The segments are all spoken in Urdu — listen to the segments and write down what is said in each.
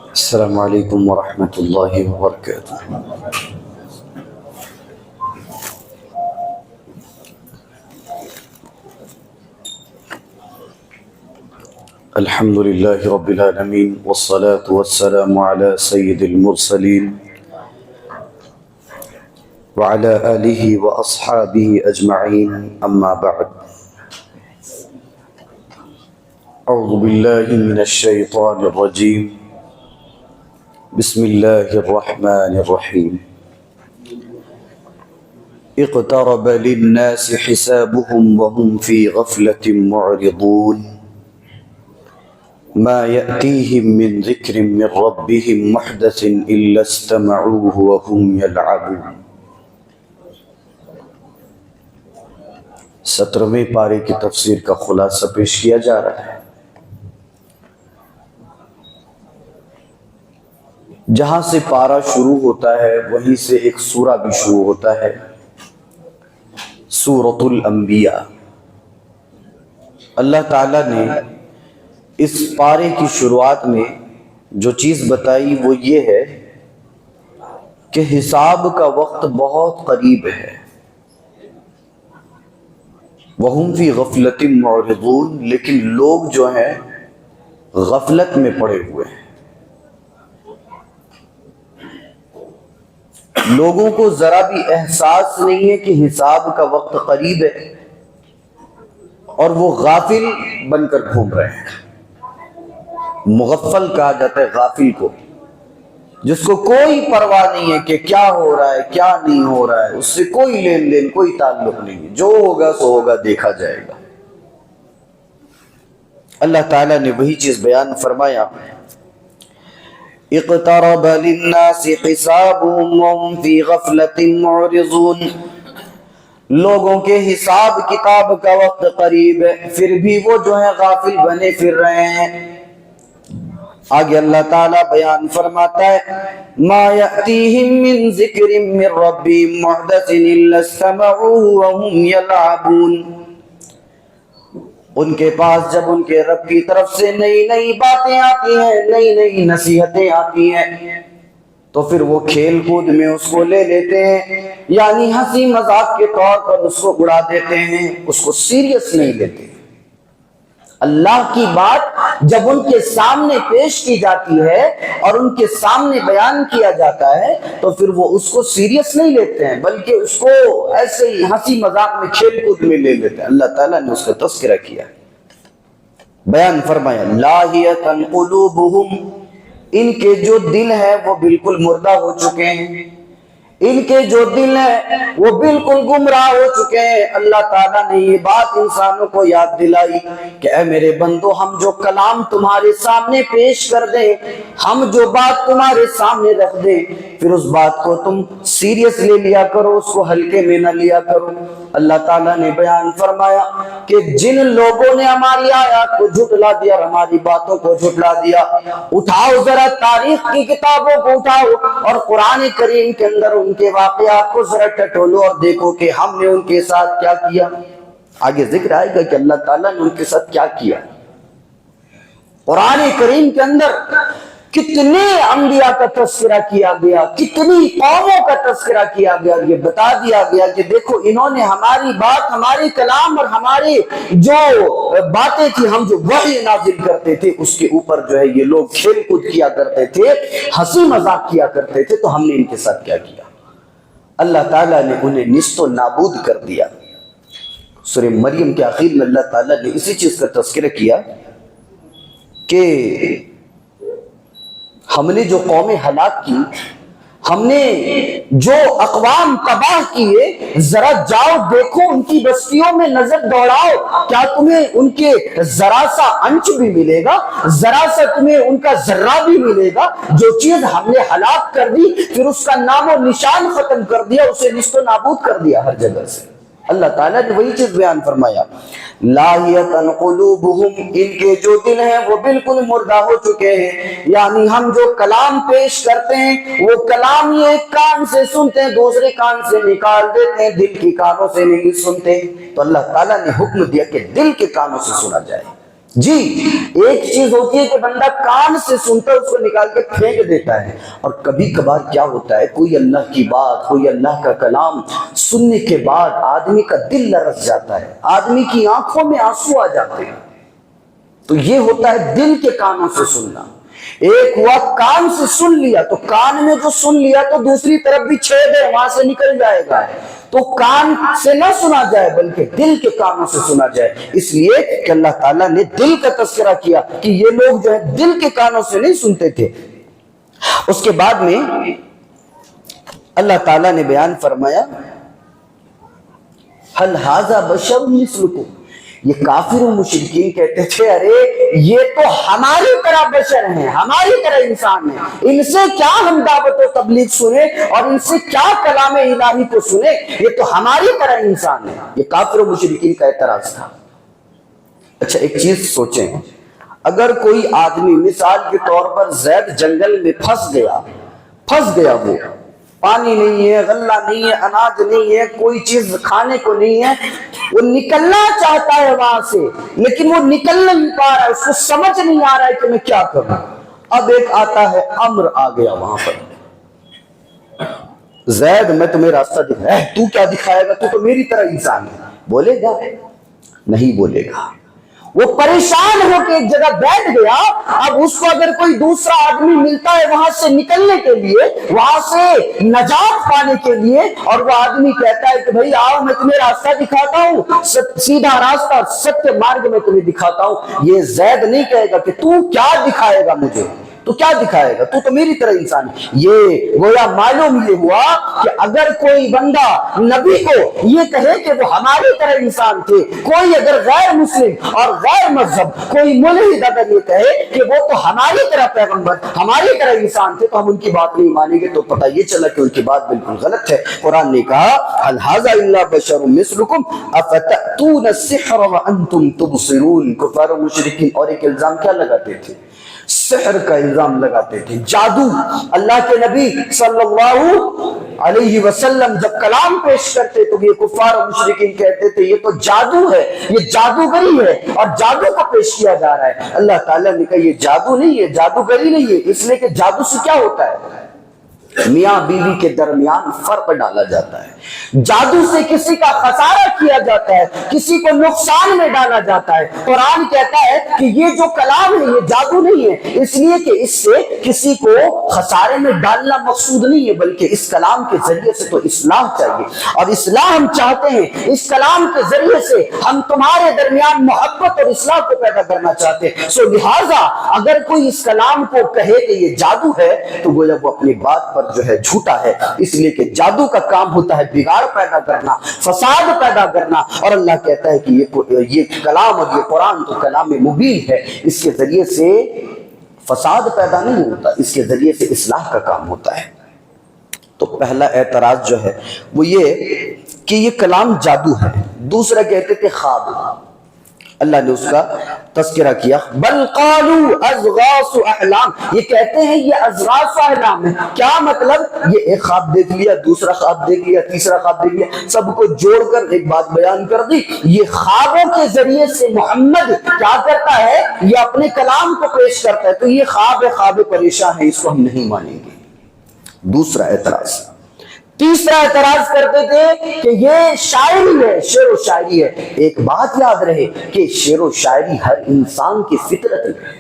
السلام علیکم ورحمۃ اللہ وبرکاتہ۔ الحمد للہ رب العالمین والصلاة والسلام علی سید المرسلین وعلى آلہ واصحابہ اجمعین، اما بعد۔ اعوذ باللہ من الشیطان الرجیم، بسم اللہ الرحمن الرحیم۔ اقترب للناس حسابهم وهم في غفلة معرضون ما يأتيهم من ذكر من ربهم محدث إلا استمعوه وهم يلعبون۔ 17ویں پارے کی تفسیر کا خلاصہ پیش کیا جا رہا ہے۔ جہاں سے پارہ شروع ہوتا ہے وہیں سے ایک سورہ بھی شروع ہوتا ہے، سورۃ الانبیاء۔ اللہ تعالیٰ نے اس پارے کی شروعات میں جو چیز بتائی وہ یہ ہے کہ حساب کا وقت بہت قریب ہے۔ وَهُمْ فِي غَفْلَةٍ مُعْرِضُونَ، لیکن لوگ جو ہیں غفلت میں پڑے ہوئے ہیں۔ لوگوں کو ذرا بھی احساس نہیں ہے کہ حساب کا وقت قریب ہے، اور وہ غافل بن کر گھوم رہے ہیں۔ مغفل کہا جاتا ہے غافل کو، جس کو کوئی پرواہ نہیں ہے کہ کیا ہو رہا ہے کیا نہیں ہو رہا ہے، اس سے کوئی لین دین کوئی تعلق نہیں ہے، جو ہوگا سو ہوگا، دیکھا جائے گا۔ اللہ تعالیٰ نے وہی چیز بیان فرمایا، اقترب للناس حسابهم وهم في غفلة معرضون، لوگوں کے حساب کتاب کا وقت قریب ہے، پھر بھی وہ جو ہے غافل بنے پھر رہے ہیں۔ آگے اللہ تعالیٰ بیان فرماتا ہے، ما يأتيهم من ذکر من ربهم محدث الا استمعوه وهم يلعبون، ان کے پاس جب ان کے رب کی طرف سے نئی نئی باتیں آتی ہیں، نئی نئی نصیحتیں آتی ہیں، تو پھر وہ کھیل کود میں اس کو لے لیتے ہیں، یعنی ہنسی مذاق کے طور پر اس کو اڑا دیتے ہیں، اس کو سیریس نہیں لیتے۔ اللہ کی بات جب ان کے سامنے پیش کی جاتی ہے اور ان کے سامنے بیان کیا جاتا ہے تو پھر وہ اس کو سیریس نہیں لیتے ہیں، بلکہ اس کو ایسے ہی ہنسی مذاق میں کھیل کود میں لے لیتے ہیں۔ اللہ تعالیٰ نے اس کا تذکرہ کیا، بیان فرمایا، لاہیۃ قلوبہم، ان کے جو دل ہیں وہ بالکل مردہ ہو چکے ہیں، ان کے جو دل ہیں وہ بالکل گمراہ ہو چکے ہیں۔ اللہ تعالیٰ نے یہ بات انسانوں کو یاد دلائی کہ اے میرے بندو، ہم جو کلام تمہارے سامنے پیش کر دیں، ہم جو بات تمہارے سامنے رکھ دیں، پھر اس بات کو تم سیریس لے لیا کرو، اس کو ہلکے میں نہ لیا کرو۔ اللہ تعالیٰ نے بیان فرمایا کہ جن لوگوں نے ہماری آیات کو جھٹلا دیا اور ہماری باتوں کو جھٹلا دیا، اٹھاؤ ذرا تاریخ کی کتابوں کو اٹھاؤ اور قرآن کریم کے اندر ان کے واقعات کو ذرا ٹٹولو اور دیکھو کہ ہم نے ان کے ساتھ کیا کیا۔ آگے ذکر آئے گا کہ اللہ تعالیٰ نے ان کے ساتھ کیا کیا۔ قرآن کریم کے اندر کتنے انبیاء کا تذکرہ کیا گیا، کتنی قوموں کا تذکرہ کیا گیا، یہ بتا دیا گیا کہ دیکھو انہوں نے ہماری بات، ہماری کلام اور ہماری جو باتیں تھی، ہم جو وحی نازل کرتے تھے اس کے اوپر جو ہے یہ لوگ کھیل کود کیا کرتے تھے، ہنسی مذاق کیا کرتے تھے، تو ہم نے ان کے ساتھ کیا کیا؟ اللہ تعالیٰ نے انہیں نیست و نابود کر دیا۔ سورہ مریم کے آخر میں اللہ تعالیٰ نے اسی چیز کا تذکرہ کیا کہ ہم نے جو قومیں ہلاک کی، ہم نے جو اقوام تباہ کیے، ذرا جاؤ دیکھو ان کی بستیوں میں نظر دوڑاؤ، کیا تمہیں ان کے ذرا سا انچ بھی ملے گا، ذرا سا تمہیں ان کا ذرہ بھی ملے گا؟ جو چیز ہم نے ہلاک کر دی، پھر اس کا نام و نشان ختم کر دیا، اسے نیست و نابود کر دیا ہر جگہ سے۔ اللہ تعالیٰ نے وہی چیز بیان فرمایا، لاہیۃ قلوبہم، ان کے جو دل ہیں وہ بالکل مردہ ہو چکے ہیں، یعنی ہم جو کلام پیش کرتے ہیں وہ کلام یہ ایک کان سے سنتے ہیں، دوسرے کان سے نکال دیتے ہیں، دل کی کانوں سے نہیں سنتے۔ تو اللہ تعالیٰ نے حکم دیا کہ دل کے کانوں سے سنا جائے۔ جی ایک چیز ہوتی ہے کہ بندہ کان سے سنتا ہے اس کو نکال کے پھینک دیتا ہے، اور کبھی کبھار کیا ہوتا ہے کوئی اللہ کی بات، کوئی اللہ کا کلام سننے کے بعد آدمی کا دل لرز جاتا ہے، آدمی کی آنکھوں میں آنسو آ جاتے ہیں، تو یہ ہوتا ہے دل کے کانوں سے سننا۔ ایک ہوا کان سے سن لیا، تو کان میں جو سن لیا تو دوسری طرف بھی چھید ہے، وہاں سے نکل جائے گا، تو کان سے نہ سنا جائے بلکہ دل کے کانوں سے سنا جائے۔ اس لیے کہ اللہ تعالیٰ نے دل کا تذکرہ کیا کہ یہ لوگ جو ہے دل کے کانوں سے نہیں سنتے تھے۔ اس کے بعد میں اللہ تعالیٰ نے بیان فرمایا هل هذا بشر مثلکم، یہ کافر و مشرکین کہتے تھے ارے یہ تو ہماری طرح بشر ہیں، ہماری طرح انسان ہیں، ان سے کیا ہم دعوت و تبلیغ سنیں اور ان سے کیا کلام الہی کو سنیں، یہ تو ہماری طرح انسان ہیں۔ یہ کافر و مشرکین کا اعتراض تھا۔ اچھا ایک چیز سوچیں، اگر کوئی آدمی مثال کے طور پر زید جنگل میں پھنس گیا، وہ پانی نہیں ہے، غلہ نہیں ہے، اناج نہیں ہے، کوئی چیز کھانے کو نہیں ہے، وہ نکلنا چاہتا ہے وہاں سے لیکن وہ نکل نہیں پا رہا ہے، اس کو سمجھ نہیں آ رہا ہے کہ میں کیا کروں۔ اب ایک آتا ہے امر آ گیا وہاں پر، زید میں تمہیں راستہ دکھایا، تو کیا دکھائے گا، تو تو میری طرح انسان ہے، بولے گا؟ نہیں بولے گا۔ وہ پریشان ہو کے ایک جگہ بیٹھ گیا۔ اب اس کو اگر کوئی دوسرا آدمی ملتا ہے وہاں سے نکلنے کے لیے، وہاں سے نجات پانے کے لیے، اور وہ آدمی کہتا ہے کہ بھئی آؤ میں تمہیں راستہ دکھاتا ہوں، سیدھا راستہ ستیہ مارگ میں تمہیں دکھاتا ہوں، یہ زید نہیں کہے گا کہ تو کیا دکھائے گا مجھے، تو کیا دکھائے گا، تو میری طرح انسان ہے۔ یہ گویا معلوم یہ ہوا کہ اگر کوئی بندہ نبی کو یہ کہے کہ وہ ہماری طرح انسان تھے، کوئی اگر غیر مسلم اور غیر مذہب کوئی ملحد اگر یہ کہے کہ وہ تو ہماری طرح پیغمبر، ہماری طرح انسان تھے، تو ہم ان کی بات نہیں مانیں گے، تو پتہ یہ چلا کہ ان کی بات بالکل غلط ہے۔ قرآن نے کہا هل هذا الا بشر مثلکم افتأتون السحر وانتم تبصرون۔ کفار و مشرکین اور ایک الزام کیا لگاتے تھے؟ سحر کا الزام لگاتے تھے، جادو۔ اللہ کے نبی صلی اللہ علیہ وسلم جب کلام پیش کرتے تو یہ کفار و مشرکین کہتے تھے یہ تو جادو ہے، یہ جادوگری ہے، اور جادو کو پیش کیا جا رہا ہے۔ اللہ تعالیٰ نے کہا یہ جادو نہیں ہے، جادوگری نہیں ہے، اس لیے کہ جادو سے کیا ہوتا ہے، میاں بیوی کے درمیان فرق ڈالا جاتا ہے، جادو سے کسی کا خسارہ کیا جاتا ہے، کسی کو نقصان میں ڈالا جاتا ہے۔ قرآن کہتا ہے کہ یہ جو کلام ہے یہ جادو نہیں ہے، اس لیے کہ اس سے کسی کو خسارے میں ڈالنا مقصود نہیں ہے، بلکہ اس کلام کے ذریعے سے تو اصلاح چاہیے، اور اصلاح ہم چاہتے ہیں، اس کلام کے ذریعے سے ہم تمہارے درمیان محبت اور اصلاح کو پیدا کرنا چاہتے ہیں۔ سو لہٰذا اگر کوئی اس کلام کو کہے کہ یہ جادو ہے تو گویا وہ اپنی بات پر جو ہے جھوٹا ہے، اس لیے کہ جادو کا کام ہوتا ہے بگاڑ پیدا کرنا، فساد پیدا کرنا، اور اللہ کہتا ہے کہ یہ کلام اور یہ قرآن تو کلام مبین ہے، اس کے ذریعے سے فساد پیدا نہیں ہوتا، اس کے ذریعے سے اصلاح کا کام ہوتا ہے۔ تو پہلا اعتراض جو ہے وہ یہ کہ یہ کلام جادو ہے۔ دوسرا کہتے تھے خواب، اللہ نے اس کا تذکرہ کیا، بل قالوا اضغاث احلام، یہ کہتے ہیں یہ اضغاث احلام ہے۔ کیا مطلب؟ یہ ایک خواب دیکھ لیا، دوسرا خواب دیکھ لیا، تیسرا خواب دیکھ لیا، سب کو جوڑ کر ایک بات بیان کر دی۔ یہ خوابوں کے ذریعے سے محمد کیا کرتا ہے، یہ اپنے کلام کو پیش کرتا ہے، تو یہ خواب پریشان ہے، اس کو ہم نہیں مانیں گے۔ دوسرا اعتراض۔ تیسرا اعتراض کرتے تھے کہ یہ شاعری ہے، شعر و شاعری ہے۔ ایک بات یاد رہے کہ شعر و شاعری ہر انسان کی فطرت میں،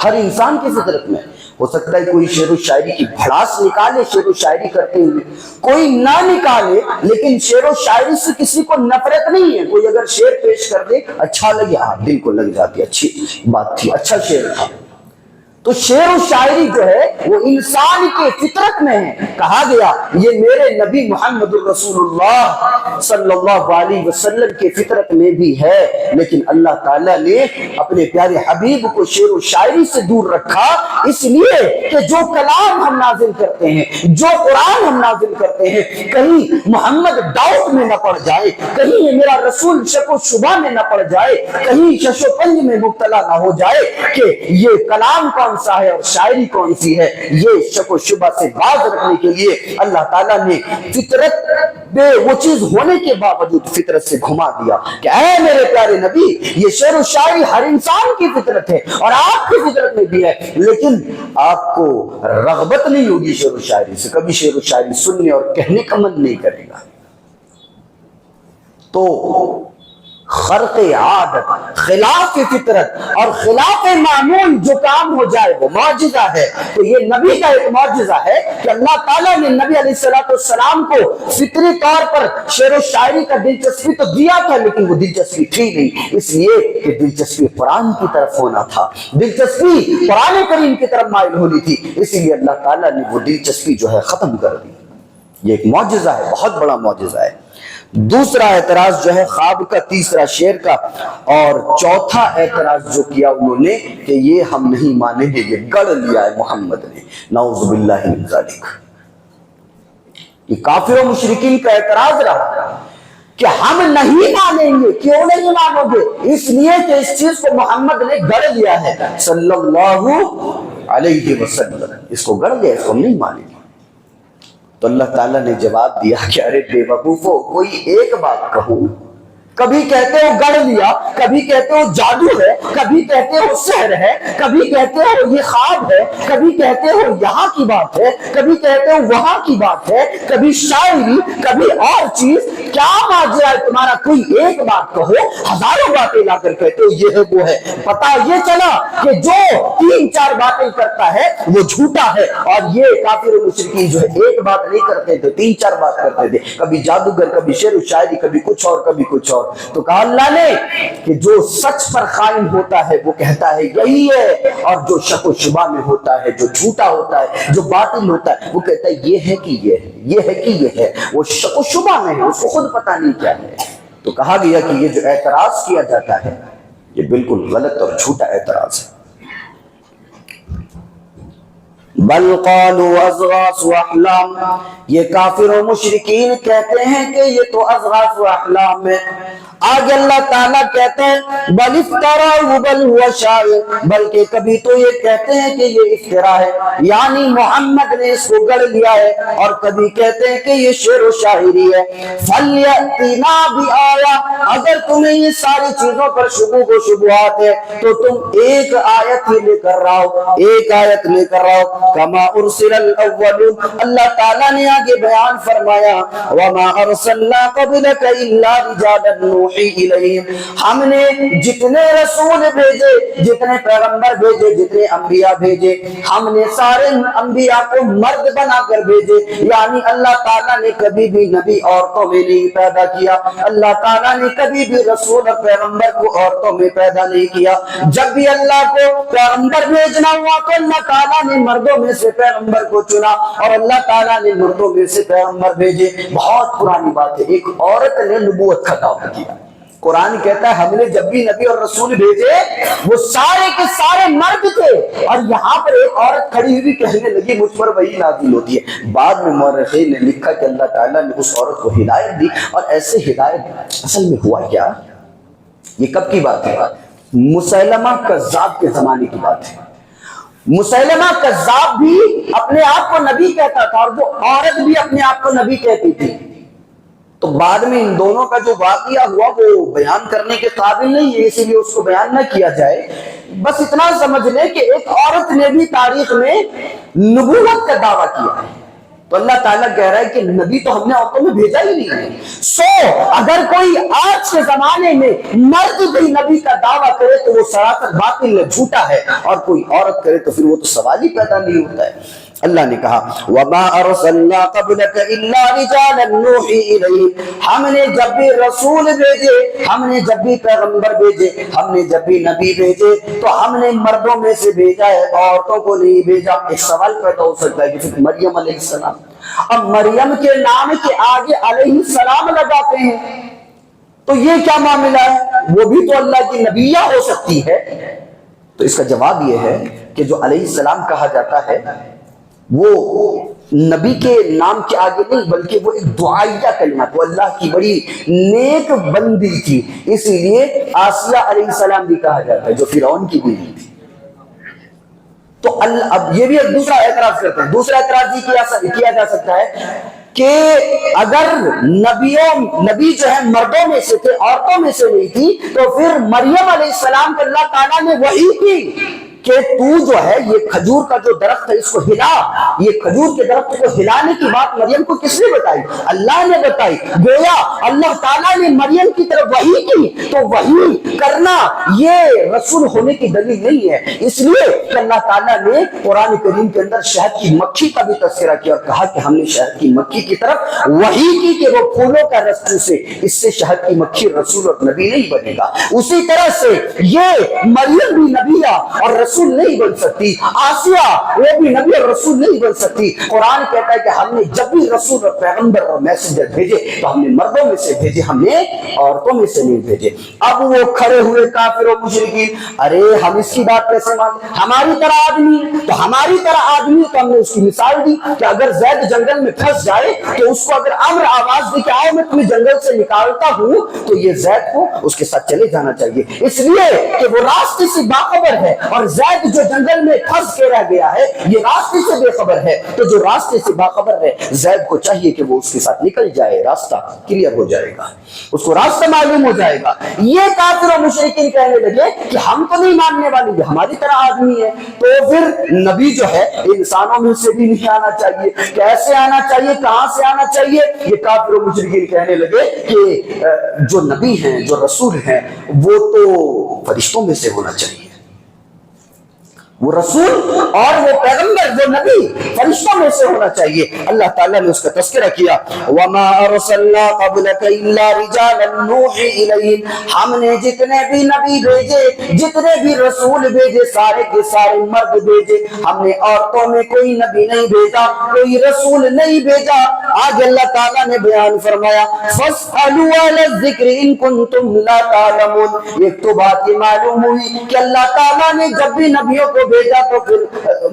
ہر انسان کی فطرت میں ہو سکتا ہے کوئی شعر و شاعری کی بھڑاس نکالے شعر و شاعری کرتے ہوئے، کوئی نہ نکالے، لیکن شعر و شاعری سے کسی کو نفرت نہیں ہے۔ کوئی اگر شعر پیش کر دے اچھا لگے، ہاں دل کو لگ جاتی، اچھی بات تھی، اچھا شعر تھا۔ تو شعر و شاعری جو ہے وہ انسان کے فطرت میں ہے۔ کہا گیا یہ میرے نبی محمد الرسول اللہ صلی اللہ علیہ وسلم کے فطرت میں بھی ہے، لیکن اللہ تعالیٰ نے اپنے پیارے حبیب کو شعر و شاعری سے دور رکھا، اس لیے کہ جو کلام ہم نازل کرتے ہیں، جو قرآن ہم نازل کرتے ہیں، کہیں محمد ڈاؤٹ میں نہ پڑ جائے، کہیں یہ میرا رسول شک و شبہ میں نہ پڑ جائے، کہیں شش و پنج میں مبتلا نہ ہو جائے کہ یہ کلام کون کون سا ہے اور شاعری کون سی ہے، یہ شک و شبہ سے باز رکھنے کے لیے اللہ تعالیٰ نے فطرت بے وہ چیز ہونے کے باوجود فطرت سے گھما دیا کہ اے میرے پیارے نبی، یہ شعر و شاعری ہر انسان کی فطرت ہے اور آپ کی فطرت میں بھی ہے، لیکن آپ کو رغبت نہیں ہوگی شعر و شاعری سے، کبھی شعر و شاعری سننے اور کہنے کا من نہیں کرے گا۔ تو خرق عادت، خلاف فطرت اور خلاف معمول جو کام ہو جائے وہ معجزہ ہے۔ تو یہ نبی کا ایک معجزہ ہے کہ اللہ تعالیٰ نے نبی علیہ السلام کو فطری طور پر شعر و شاعری کا دلچسپی تو دیا تھا، لیکن وہ دلچسپی تھی نہیں، اس لیے کہ دلچسپی قرآن کی طرف ہونا تھا، دلچسپی قرآن کریم کی طرف مائل ہونی تھی، اسی لیے اللہ تعالیٰ نے وہ دلچسپی جو ہے ختم کر دی۔ یہ ایک معجزہ ہے، بہت بڑا معجزہ ہے۔ دوسرا اعتراض جو ہے خواب کا، تیسرا شعر کا، اور چوتھا اعتراض جو کیا انہوں نے کہ یہ ہم نہیں مانیں گے، یہ گڑھ لیا ہے محمد نے، نعوذ باللہ من ذالک۔ یہ کافر و مشرکین کا اعتراض رہا کہ ہم نہیں مانیں گے۔ کیوں نہیں مانو گے؟ اس لیے کہ اس چیز کو محمد نے گڑھ لیا ہے صلی اللہ علیہ وسلم، اس کو گڑھ لیا، اس کو ہم نہیں مانیں گے۔ تو اللہ تعالیٰ نے جواب دیا کہ ارے بے وقوفو، کوئی ایک بات کہوں، کبھی کہتے ہو گڑھ لیا، کبھی کہتے ہو جادو ہے، کبھی کہتے ہو سحر ہے، کبھی کہتے ہو یہ خواب ہے، کبھی کہتے ہو یہاں کی بات ہے، کبھی کہتے ہو وہاں کی بات ہے، کبھی شاعری، کبھی اور چیز، کیا ماجرا ہے تمہارا؟ کوئی ایک بات کہو، ہزاروں باتیں لا کر کہتے ہو یہ ہے وہ ہے۔ پتہ یہ چلا کہ جو 3-4 باتیں کرتا ہے وہ جھوٹا ہے، اور یہ کافر و مشرکین جو ہے ایک بات نہیں کرتے تھے، 3-4 بات کرتے تھے، کبھی جادوگر، کبھی شعر و شاعری، کبھی کچھ اور، کبھی کچھ اور۔ تو کہا اللہ نے کہ جو سچ پر قائم ہوتا ہے وہ کہتا ہے یہی ہے، اور جو شک و شبہ میں ہوتا ہے، جو جھوٹا ہوتا ہے، جو باطل ہوتا ہے، وہ کہتا ہے یہ ہے کہ یہ ہے، یہ ہے کہ یہ ہے، وہ شک و شبہ میں ہے، اس کو خود پتہ نہیں کیا ہے۔ تو کہا گیا کہ یہ جو اعتراض کیا جاتا ہے یہ بالکل غلط اور جھوٹا اعتراض ہے۔ بل قالوا اضغاث احلام، یہ کافر و مشرکین کہتے ہیں کہ یہ تو اضغاث و احلام ہے۔ آگے اللہ تعالیٰ کہتے ہیں بل افترا بل ہوا شاعر، بلکہ کبھی تو یہ کہتے ہیں کہ یہ افترا ہے، یعنی محمد نے اس کو گڑھ لیا ہے، اور کبھی کہتے ہیں کہ یہ شعر و شاعری ہے۔ فَلْيَأْتِنَا بِآیَةٍ، اگر تمہیں یہ ساری چیزوں پر شبہات و شبہات ہے تو تم ایک آیت ہی لے کر رہو، ایک آیت لے کر رہو۔ کما ارسل الاولون، اللہ تعالیٰ نے آگے بیان فرمایا وما ارسلنا قبلک الا رجالا نوحی الیہم، ہم نے جتنے رسول بھیجے، جتنے پیغمبر بھیجے، جتنے انبیاء بھیجے، ہم نے سارے انبیاء کو مرد بنا کر بھیجے، یعنی اللہ تعالیٰ نے کبھی بھی نبی عورتوں میں نہیں پیدا کیا، اللہ تعالیٰ نے کبھی بھی رسول اور پیغمبر کو عورتوں میں پیدا نہیں کیا۔ جب بھی اللہ کو پیغمبر بھیجنا ہوا تو اللہ تعالیٰ نے مردوں میں سے پیغمبر کو چنا، اور اللہ تعالیٰ نے مردوں میں سے پیغمبر بھیجے۔ بہت پرانی بات ہے، ایک عورت نے نبوت کا دعویٰ کیا۔ قرآن کہتا ہے ہم نے جب بھی نبی اور رسول بھیجے وہ سارے کے سارے مرد تھے، اور یہاں پر ایک عورت کھڑی ہوئی کہنے لگی مجھ پر وحی نازل ہوتی ہے۔ بعد میں مورخین نے لکھا کہ اللہ تعالیٰ نے اس عورت کو ہدایت دی، اور ایسے ہدایت اصل میں ہوا کیا؟ یہ کب کی بات ہے؟ مسیلمہ کذاب کے زمانے کی بات ہے۔ مسیلمہ کذاب بھی اپنے آپ کو نبی کہتا تھا، اور وہ عورت بھی اپنے آپ کو نبی کہتی تھی۔ تو بعد میں ان دونوں کا جو واقعہ ہوا وہ بیان کرنے کے قابل نہیں ہے، اسی لیے اس کو بیان نہ کیا جائے۔ بس اتنا سمجھ لیں کہ ایک عورت نے بھی تاریخ میں نبوت کا دعویٰ کیا ہے، تو اللہ تعالیٰ کہہ رہا ہے کہ نبی تو ہم نے عورتوں میں بھیجا ہی نہیں ہے۔ اگر کوئی آج کے زمانے میں مرد بھی نبی کا دعویٰ کرے تو وہ سراسر باطل ہے، جھوٹا ہے، اور کوئی عورت کرے تو پھر وہ تو سوال ہی پیدا نہیں ہوتا ہے۔ اللہ نے کہا وَمَا أَرْسَلْنَا قَبْلَكَ إِلَّا رِجَالًا نُوحِي إِلَيْهِمْ، ہم نے جب بھی رسول بھیجے، ہم نے جب بھی پیغمبر بھیجے، ہم نے جب بھی نبی بھیجے تو ہم نے مردوں میں سے بھیجا ہے، عورتوں کو نہیں بھیجا۔ ایک سوال پیدا ہو سکتا ہے کہ پھر مریم علیہ السلام، اب مریم کے نام کے آگے علیہ السلام لگاتے ہیں تو یہ کیا معاملہ ہے؟ وہ بھی تو اللہ کی نبیہ ہو سکتی ہے۔ تو اس کا جواب یہ ہے کہ جو علیہ السلام کہا جاتا ہے وہ نبی کے نام کے آگے نہیں، بلکہ وہ ایک دعائیہ کلمہ، وہ اللہ کی بڑی نیک بندی تھی، اسی لیے آسیہ علیہ السلام بھی کہا جاتا ہے جو فرعون کی بیوی تھی۔ تو اب یہ بھی ایک دوسرا اعتراض کرتے ہیں. دوسرا اعتراض یہ کیا جا سکتا ہے کہ اگر نبی جو ہے مردوں میں سے تھے، عورتوں میں سے نہیں تھی، تو پھر مریم علیہ السلام کو اللہ تعالیٰ نے وحی کی کہ تو جو ہے یہ کھجور کا جو درخت ہے اس کو ہلا. یہ کھجور کے درخت کو ہلانے کی بات مریم کو کس نے بتائی؟ اللہ نے بتائی. گویا اللہ تعالیٰ نے مریم کی طرف وحی کی، تو وحی کرنا یہ رسول ہونے کی دلیل نہیں ہے. اس لیے کہ اللہ تعالیٰ نے قرآن کریم کے اندر شہد کی مکھی کا بھی تذکرہ کیا اور کہا کہ ہم نے شہد کی مکھی کی طرف وحی کی کہ وہ پھولوں کا رس چوسے. اس سے شہد کی مکھی رسول اور نبی نہیں بنے گا. اسی طرح سے یہ مریم بھی نبیہ اور رسول نہیں بن سکتی. آسیہ وہ بھی نبی اور رسول نہیں بن سکتی. قرآن کہتا ہے کہ ہم نے جب بھی رسول اور پیغمبر اور میسنجر بھیجے تو ہم نے مردوں میں سے بھیجے، ہم نے عورتوں میں سے نہیں بھیجے. اب وہ کھڑے ہوئے کافر و مشرکین، ارے ہم اس کی بات کیسے مانیں؟ ہماری طرح آدمی، تو ہماری طرح آدمی تو ہم نے اس کی مثال دی کہ اگر زید جنگل میں پھنس جائے تو اس کو اگر امر آواز دی کہ آؤ میں تمہیں جنگل سے نکالتا ہوں، تو یہ زید کو اس کے ساتھ چلے جانا چاہیے، اس لیے کہ وہ راستے سے باخبر ہے. اور زید جو جنگل میں پھنس کے رہ گیا ہے یہ راستے سے بے خبر ہے. تو جو راستے سے باخبر ہے زید کو چاہیے کہ وہ اس کے ساتھ نکل جائے، راستہ کلیئر ہو جائے گا، اس کو راستہ معلوم ہو جائے گا. یہ کافر و مشرکین کہنے لگے کہ ہم تو نہیں ماننے والے، یہ ہماری طرح آدمی ہے. تو پھر نبی جو ہے انسانوں میں سے بھی نہیں آنا چاہیے. کیسے آنا چاہیے؟ کہاں سے آنا چاہیے؟ یہ کافر و مشرکین کہنے لگے کہ جو نبی ہیں، جو رسول ہیں، وہ تو فرشتوں میں سے ہونا چاہیے. وہ رسول اور وہ پیغمبر، وہ نبی فرشتوں میں سے ہونا چاہیے. اللہ تعالیٰ نے اس کا تذکرہ کیا، وَمَا أَرْسَلْنَا قَبْلَكَ إِلَّا رِجَالًا نُوحِي إِلَيْهِمْ. ہم نے جتنے بھی نبی بھیجے، جتنے بھی رسول بھیجے، سارے کے سارے مرد بھیجے. ہم نے عورتوں میں کوئی نبی نہیں بھیجا، کوئی رسول نہیں بھیجا. آج اللہ تعالیٰ نے بیان فرمایا فَاسْأَلُوا أَهْلَ الذِّكْرِ إِن كُنتُمْ لَا تَعْلَمُونَ. ایک تو بات یہ معلوم ہوئی کہ اللہ تعالیٰ نے جب بھی نبیوں کو بھیجا تو پھر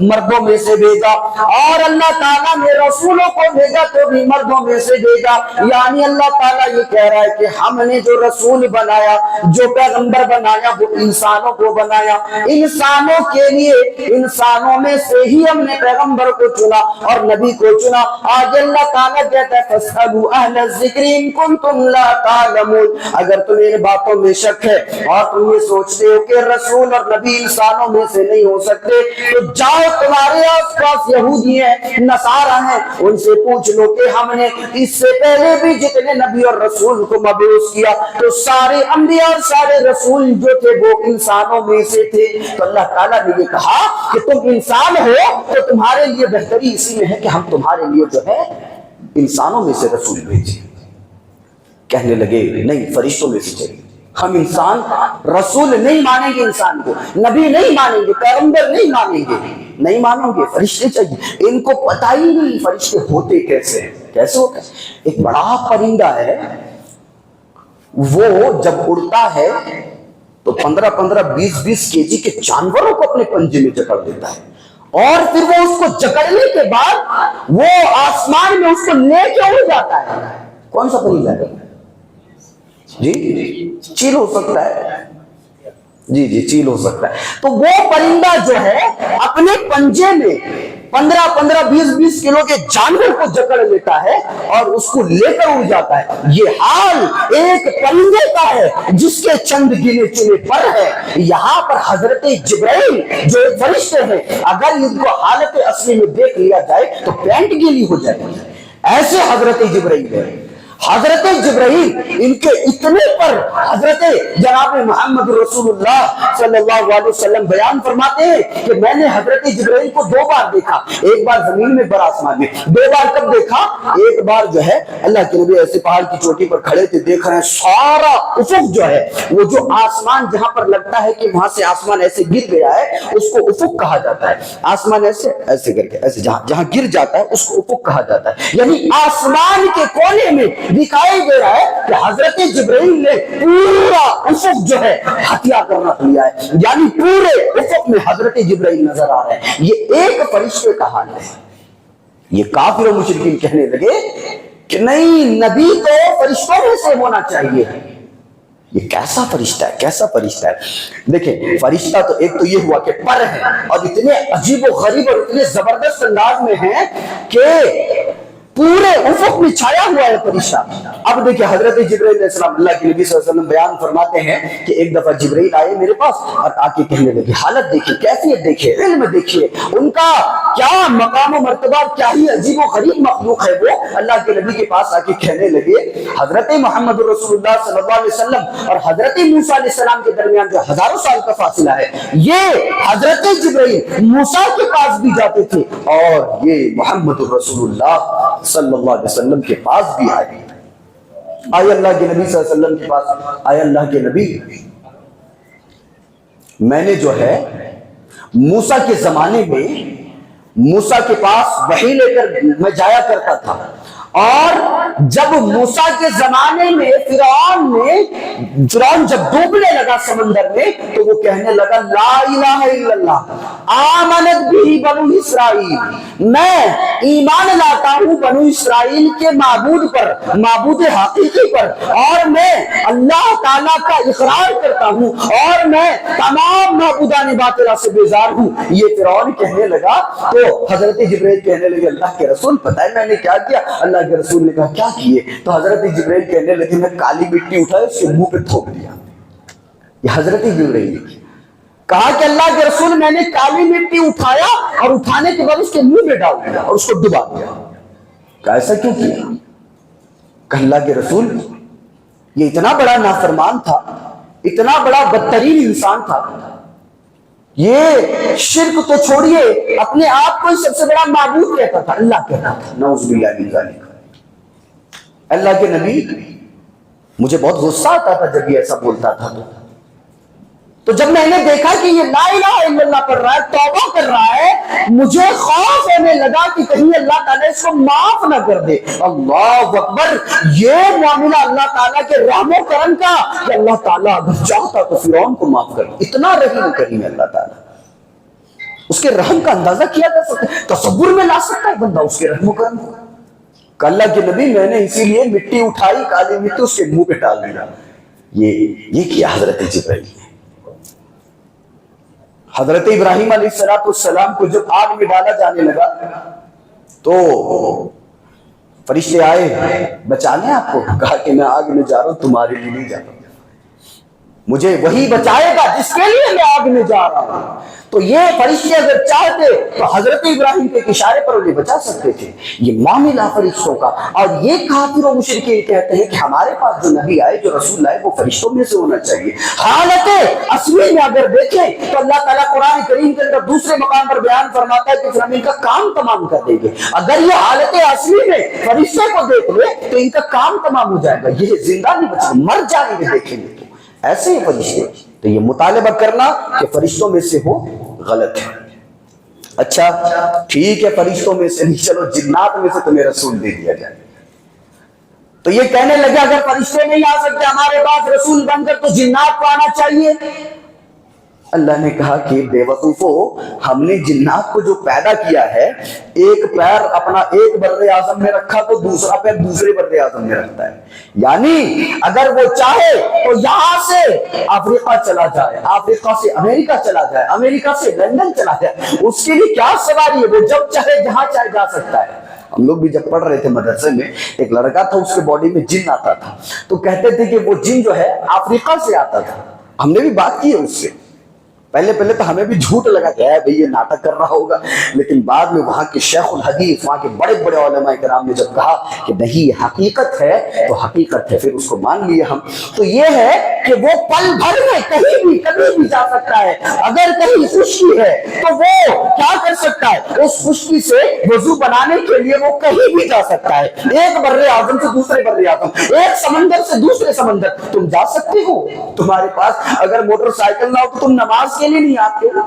مردوں میں سے بھیجا، اور اللہ تعالیٰ نے رسولوں کو بھیجا تو بھی مردوں میں سے بھیجا. یعنی اللہ تعالیٰ یہ کہہ رہا ہے کہ ہم نے جو رسول بنایا، جو پیغمبر بنایا، وہ انسانوں کو بنایا، انسانوں کے لیے. انسانوں میں سے ہی ہم نے پیغمبر کو چنا اور نبی کو چنا. آج اللہ تعالیٰ کہتا ہے فَاسْأَلُوا أَهْلَ الذِّكْرِ إِن كُنتُمْ لَا تَعْلَمُونَ. اگر تمہیں باتوں میں شک ہے اور تم یہ سوچتے ہو کہ رسول اور نبی انسانوں میں سے نہیں ہو سکتے، تو جاؤ تمہارے آس پاس یہودی ہیں، نصارہ ہیں، ان سے پوچھ لو کہ ہم نے اس سے پہلے بھی جتنے نبی اور رسول کو مبعوث کیا تو سارے انبیاء اور سارے رسول جو تھے وہ انسانوں میں سے تھے. تو اللہ تعالیٰ نے یہ کہا کہ تم انسان ہو تو تمہارے لیے بہتری اسی میں ہے کہ ہم تمہارے لیے جو ہے انسانوں میں سے رسول بھیجے. کہنے لگے نہیں، فرشتوں میں سے چاہیے. ہم انسان رسول نہیں مانیں گے، انسان کو نبی نہیں مانیں گے، پیغمبر نہیں مانیں گے، نہیں مانیں گے، فرشتے چاہیے. ان کو پتہ ہی نہیں فرشتے ہوتے کیسے ہیں. کیسے ہوتا ہے؟ ایک بڑا پرندہ ہے، وہ جب اڑتا ہے تو 15-20 کے جی کے جانوروں کو اپنے پنجے میں جکڑ دیتا ہے، اور پھر وہ اس کو جکڑنے کے بعد وہ آسمان میں اس کو لے کے اڑ جاتا ہے. کون سا پرندہ ہے؟ جی چیل ہو سکتا ہے، جی چیل ہو سکتا ہے. تو وہ پرندہ جو ہے اپنے پنجے میں 15-20 کلو کے جانور کو جکڑ لیتا ہے اور اس کو لے کر اڑ جاتا ہے. یہ حال ایک پرندے کا ہے جس کے چند گنے چنے پر ہے. یہاں پر حضرت جبرائیل جو ایک فرشتے ہیں، اگر ان کو حالت اصلی میں دیکھ لیا جائے تو پینٹ گیلی ہو جائے گی. ایسے حضرت جبرائیل ہے. حضرت جبرائیل ان کے اتنے پر حضرت جناب محمد رسول اللہ صلی اللہ علیہ وسلم بیان فرماتے ہیں کہ میں نے حضرت جبرائیل کو 2 بار دیکھا. ایک بار زمین میں، بر آسمان میں. 2 بار کب دیکھا؟ ایک بار جو ہے اللہ کے نبی ایسے پہاڑ کی چوٹی پر کھڑے تھے، دیکھ رہے ہیں سارا افق جو ہے، وہ جو آسمان جہاں پر لگتا ہے کہ وہاں سے آسمان ایسے گر گیا ہے اس کو افق کہا جاتا ہے. آسمان ایسے ایسے کر کے ایسے جہاں گر جاتا ہے اس کو افق کہا جاتا ہے. یعنی آسمان کے کونے میں دکھائی دے رہا ہے کہ حضرت جبرائیل نے پورا افق جو ہے ہتھیا کر رکھ لیا ہے. یعنی پورے افق میں حضرت جبرائیل نظر آ رہے ہیں. یہ ایک فرشتے کا حال ہے. یہ کافر و مشرکین کہنے لگے کہ نہیں، نبی تو فرشتوں میں سے ہونا چاہیے. یہ کیسا فرشتہ ہے، کیسا فرشتہ ہے؟ دیکھیں فرشتہ تو ایک تو یہ ہوا کہ پر ہے اور اتنے عجیب و غریب اور اتنے زبردست انداز میں ہیں کہ پورے افق میں چھایا ہوا ہے فرشتہ۔ اب دیکھیں حضرت جبرائیل علیہ السلام، اللہ کے نبی صلی اللہ علیہ وسلم بیان فرماتے ہیں کہ ایک دفعہ جبرائیل آئے میرے پاس اور آ کے کہنے لگے، حالت دیکھیے، کیفیت دیکھیے، علم دیکھیے، ان کا کیا مقام و مرتبہ، کیا ہی عجیب و غریب مخلوق ہے وہ۔ اللہ کے نبی کے پاس آ کے کہنے لگے حضرت محمد رسول اللہ صلی اللہ علیہ وسلم اور حضرت موسیٰ علیہ السلام کے درمیان جو ہزاروں سال کا فاصلہ ہے، یہ حضرت جبرائیل موسیٰ کے پاس بھی جاتے تھے اور یہ محمد رسول اللہ صلی اللہ علیہ وسلم کے پاس بھی آئے۔ آئے اللہ کے نبی صلی اللہ علیہ وسلم کے پاس، آئے اللہ کے نبی میں نے جو ہے موسیٰ کے زمانے میں موسیٰ کے پاس وحی لے کر میں جایا کرتا تھا، اور جب موسیٰ کے زمانے میں فرعون جب ڈوبنے لگا سمندر میں تو وہ کہنے لگا لا الہ الا اللہ آمنت بھی بنو اسرائیل، میں ایمان لاتا ہوں بنو اسرائیل کے معبود پر، معبود حقیقی پر، اور میں اللہ تعالیٰ کا اقرار کرتا ہوں اور میں تمام معبودان باطلہ سے بیزار ہوں۔ یہ فرعون کہنے لگا تو حضرت جبرائیل کہنے لگے اللہ کے رسول پتہ ہے میں نے کیا کیا؟ اللہ کے رسول نے کہا کیا کیے؟ تو حضرت جبرائیل کہنے لگے میں کالی مٹی اٹھائی اس کے منہ پہ تھوک دیا۔ یہ حضرت جبرائیل نے کہا کہ اللہ کے رسول میں نے کالی مٹی اٹھایا اور اٹھانے کے بعد اس کے منہ میں ڈال دیا اور اس کو ڈبا دیا۔ کہا ایسا کیوں کیا؟ کہ اللہ کے رسول یہ اتنا بڑا نافرمان تھا، اتنا بڑا بدترین انسان تھا، یہ شرک تو چھوڑیے اپنے آپ کو سب سے بڑا معبود کہتا تھا، اللہ کہتا تھا، نعوذ باللہ من ذالک۔ اللہ کے نبی مجھے بہت غصہ آتا تھا جب یہ ایسا بولتا تھا، تو جب میں نے دیکھا کہ یہ لا الہ الا اللہ پڑھ رہا ہے، توبہ کر رہا ہے، مجھے خوف ہونے لگا کہ کہیں اللہ تعالیٰ اس کو معاف نہ کر دے۔ اللہ اکبر، یہ معاملہ اللہ تعالیٰ کے رحم و کرم کا کہ اللہ تعالیٰ اگر چاہتا تو فرعون کو معاف کر دے، اتنا رحیم کریم ہے اللہ تعالیٰ، اس کے رحم کا اندازہ کیا جا سکتا ہے، تصور میں لا سکتا ہے بندہ اس کے رحم و کرم کو۔ کہ اللہ کے نبی میں نے اسی لیے مٹی اٹھائی، کالی مٹی اس کے منہ پہ ڈال دیا۔ یہ کیا حضرت جبرائیل نے۔ حضرت ابراہیم علیہ السلام کو جب آگ میں ڈالا جانے لگا تو فرشتے آئے بچا لیں آپ کو، کہا کہ میں آگ میں جا رہا ہوں تمہارے لیے نہیں جا رہا ہوں، مجھے وہی بچائے گا جس کے لیے میں آگ میں جا رہا ہوں۔ تو یہ فرشتے اگر چاہتے تو حضرت ابراہیم کے اشارے پر انہیں بچا سکتے تھے۔ یہ معاملہ فرشتوں کا، اور یہ کافر و مشرکین کہتے ہیں کہ ہمارے پاس جو نبی آئے، جو رسول آئے، وہ فرشتوں میں سے ہونا چاہیے۔ حالت اصلی میں اگر دیکھیں تو اللہ تعالیٰ قرآن کریم کے اندر دوسرے مقام پر بیان فرماتا ہے کہ پھر ہم ان کا کام تمام کر دیں گے۔ اگر یہ حالت اصلی میں فرشتے کو دیکھ لے تو ان کا کام تمام ہو جائے گا، یہ زندہ نہیں بچے، مر جائیں گے دیکھیں گے تو ایسے ہی فرشتے۔ تو یہ مطالبہ کرنا کہ فرشتوں میں سے ہو غلط ہے۔ اچھا ٹھیک ہے فرشتوں میں سے نہیں، چلو جنات میں سے تمہیں رسول دے دیا جائے۔ تو یہ کہنے لگے اگر فرشتے نہیں آ سکتے ہمارے پاس رسول بن کر تو جنات کو آنا چاہیے۔ اللہ نے کہا کہ بے وقوفو، ہم نے جنات کو جو پیدا کیا ہے، ایک پیر اپنا ایک بر اعظم میں رکھا تو دوسرا پیر دوسرے بر اعظم میں رکھتا ہے، یعنی اگر وہ چاہے تو یہاں سے افریقہ چلا جائے، افریقہ سے امریکہ چلا جائے، امریکہ سے لندن چلا جائے، اس کے لیے کیا سواری ہے، وہ جب چاہے جہاں چاہے جا سکتا ہے۔ ہم لوگ بھی جب پڑھ رہے تھے مدرسے میں، ایک لڑکا تھا اس کے باڈی میں جن آتا تھا، تو کہتے تھے کہ وہ جن جو ہے افریقہ سے آتا تھا۔ ہم نے بھی بات کی ہے اس سے، پہلے تو ہمیں بھی جھوٹ لگا کہ ہے بھئی یہ ناٹک کر رہا ہوگا، لیکن بعد میں وہاں کے شیخ الحدیث، وہاں کے بڑے بڑے علماء کرام نے جب کہا کہ نہیں یہ حقیقت ہے تو حقیقت ہے، پھر اس کو مان لیے ہم۔ تو یہ ہے کہ وہ پل بھر میں کہیں بھی کبھی بھی جا سکتا ہے، اگر کہیں خشکی ہے تو وہ کیا کر سکتا ہے، اس خشکی سے وضو بنانے کے لیے وہ کہیں بھی جا سکتا ہے، ایک بر اعظم سے دوسرے بر اعظم، ایک سمندر سے دوسرے سمندر تم جا سکتے ہو۔ تمہارے پاس اگر موٹر سائیکل نہ ہو تو تم نماز کے لیے نہیں آتے ہو،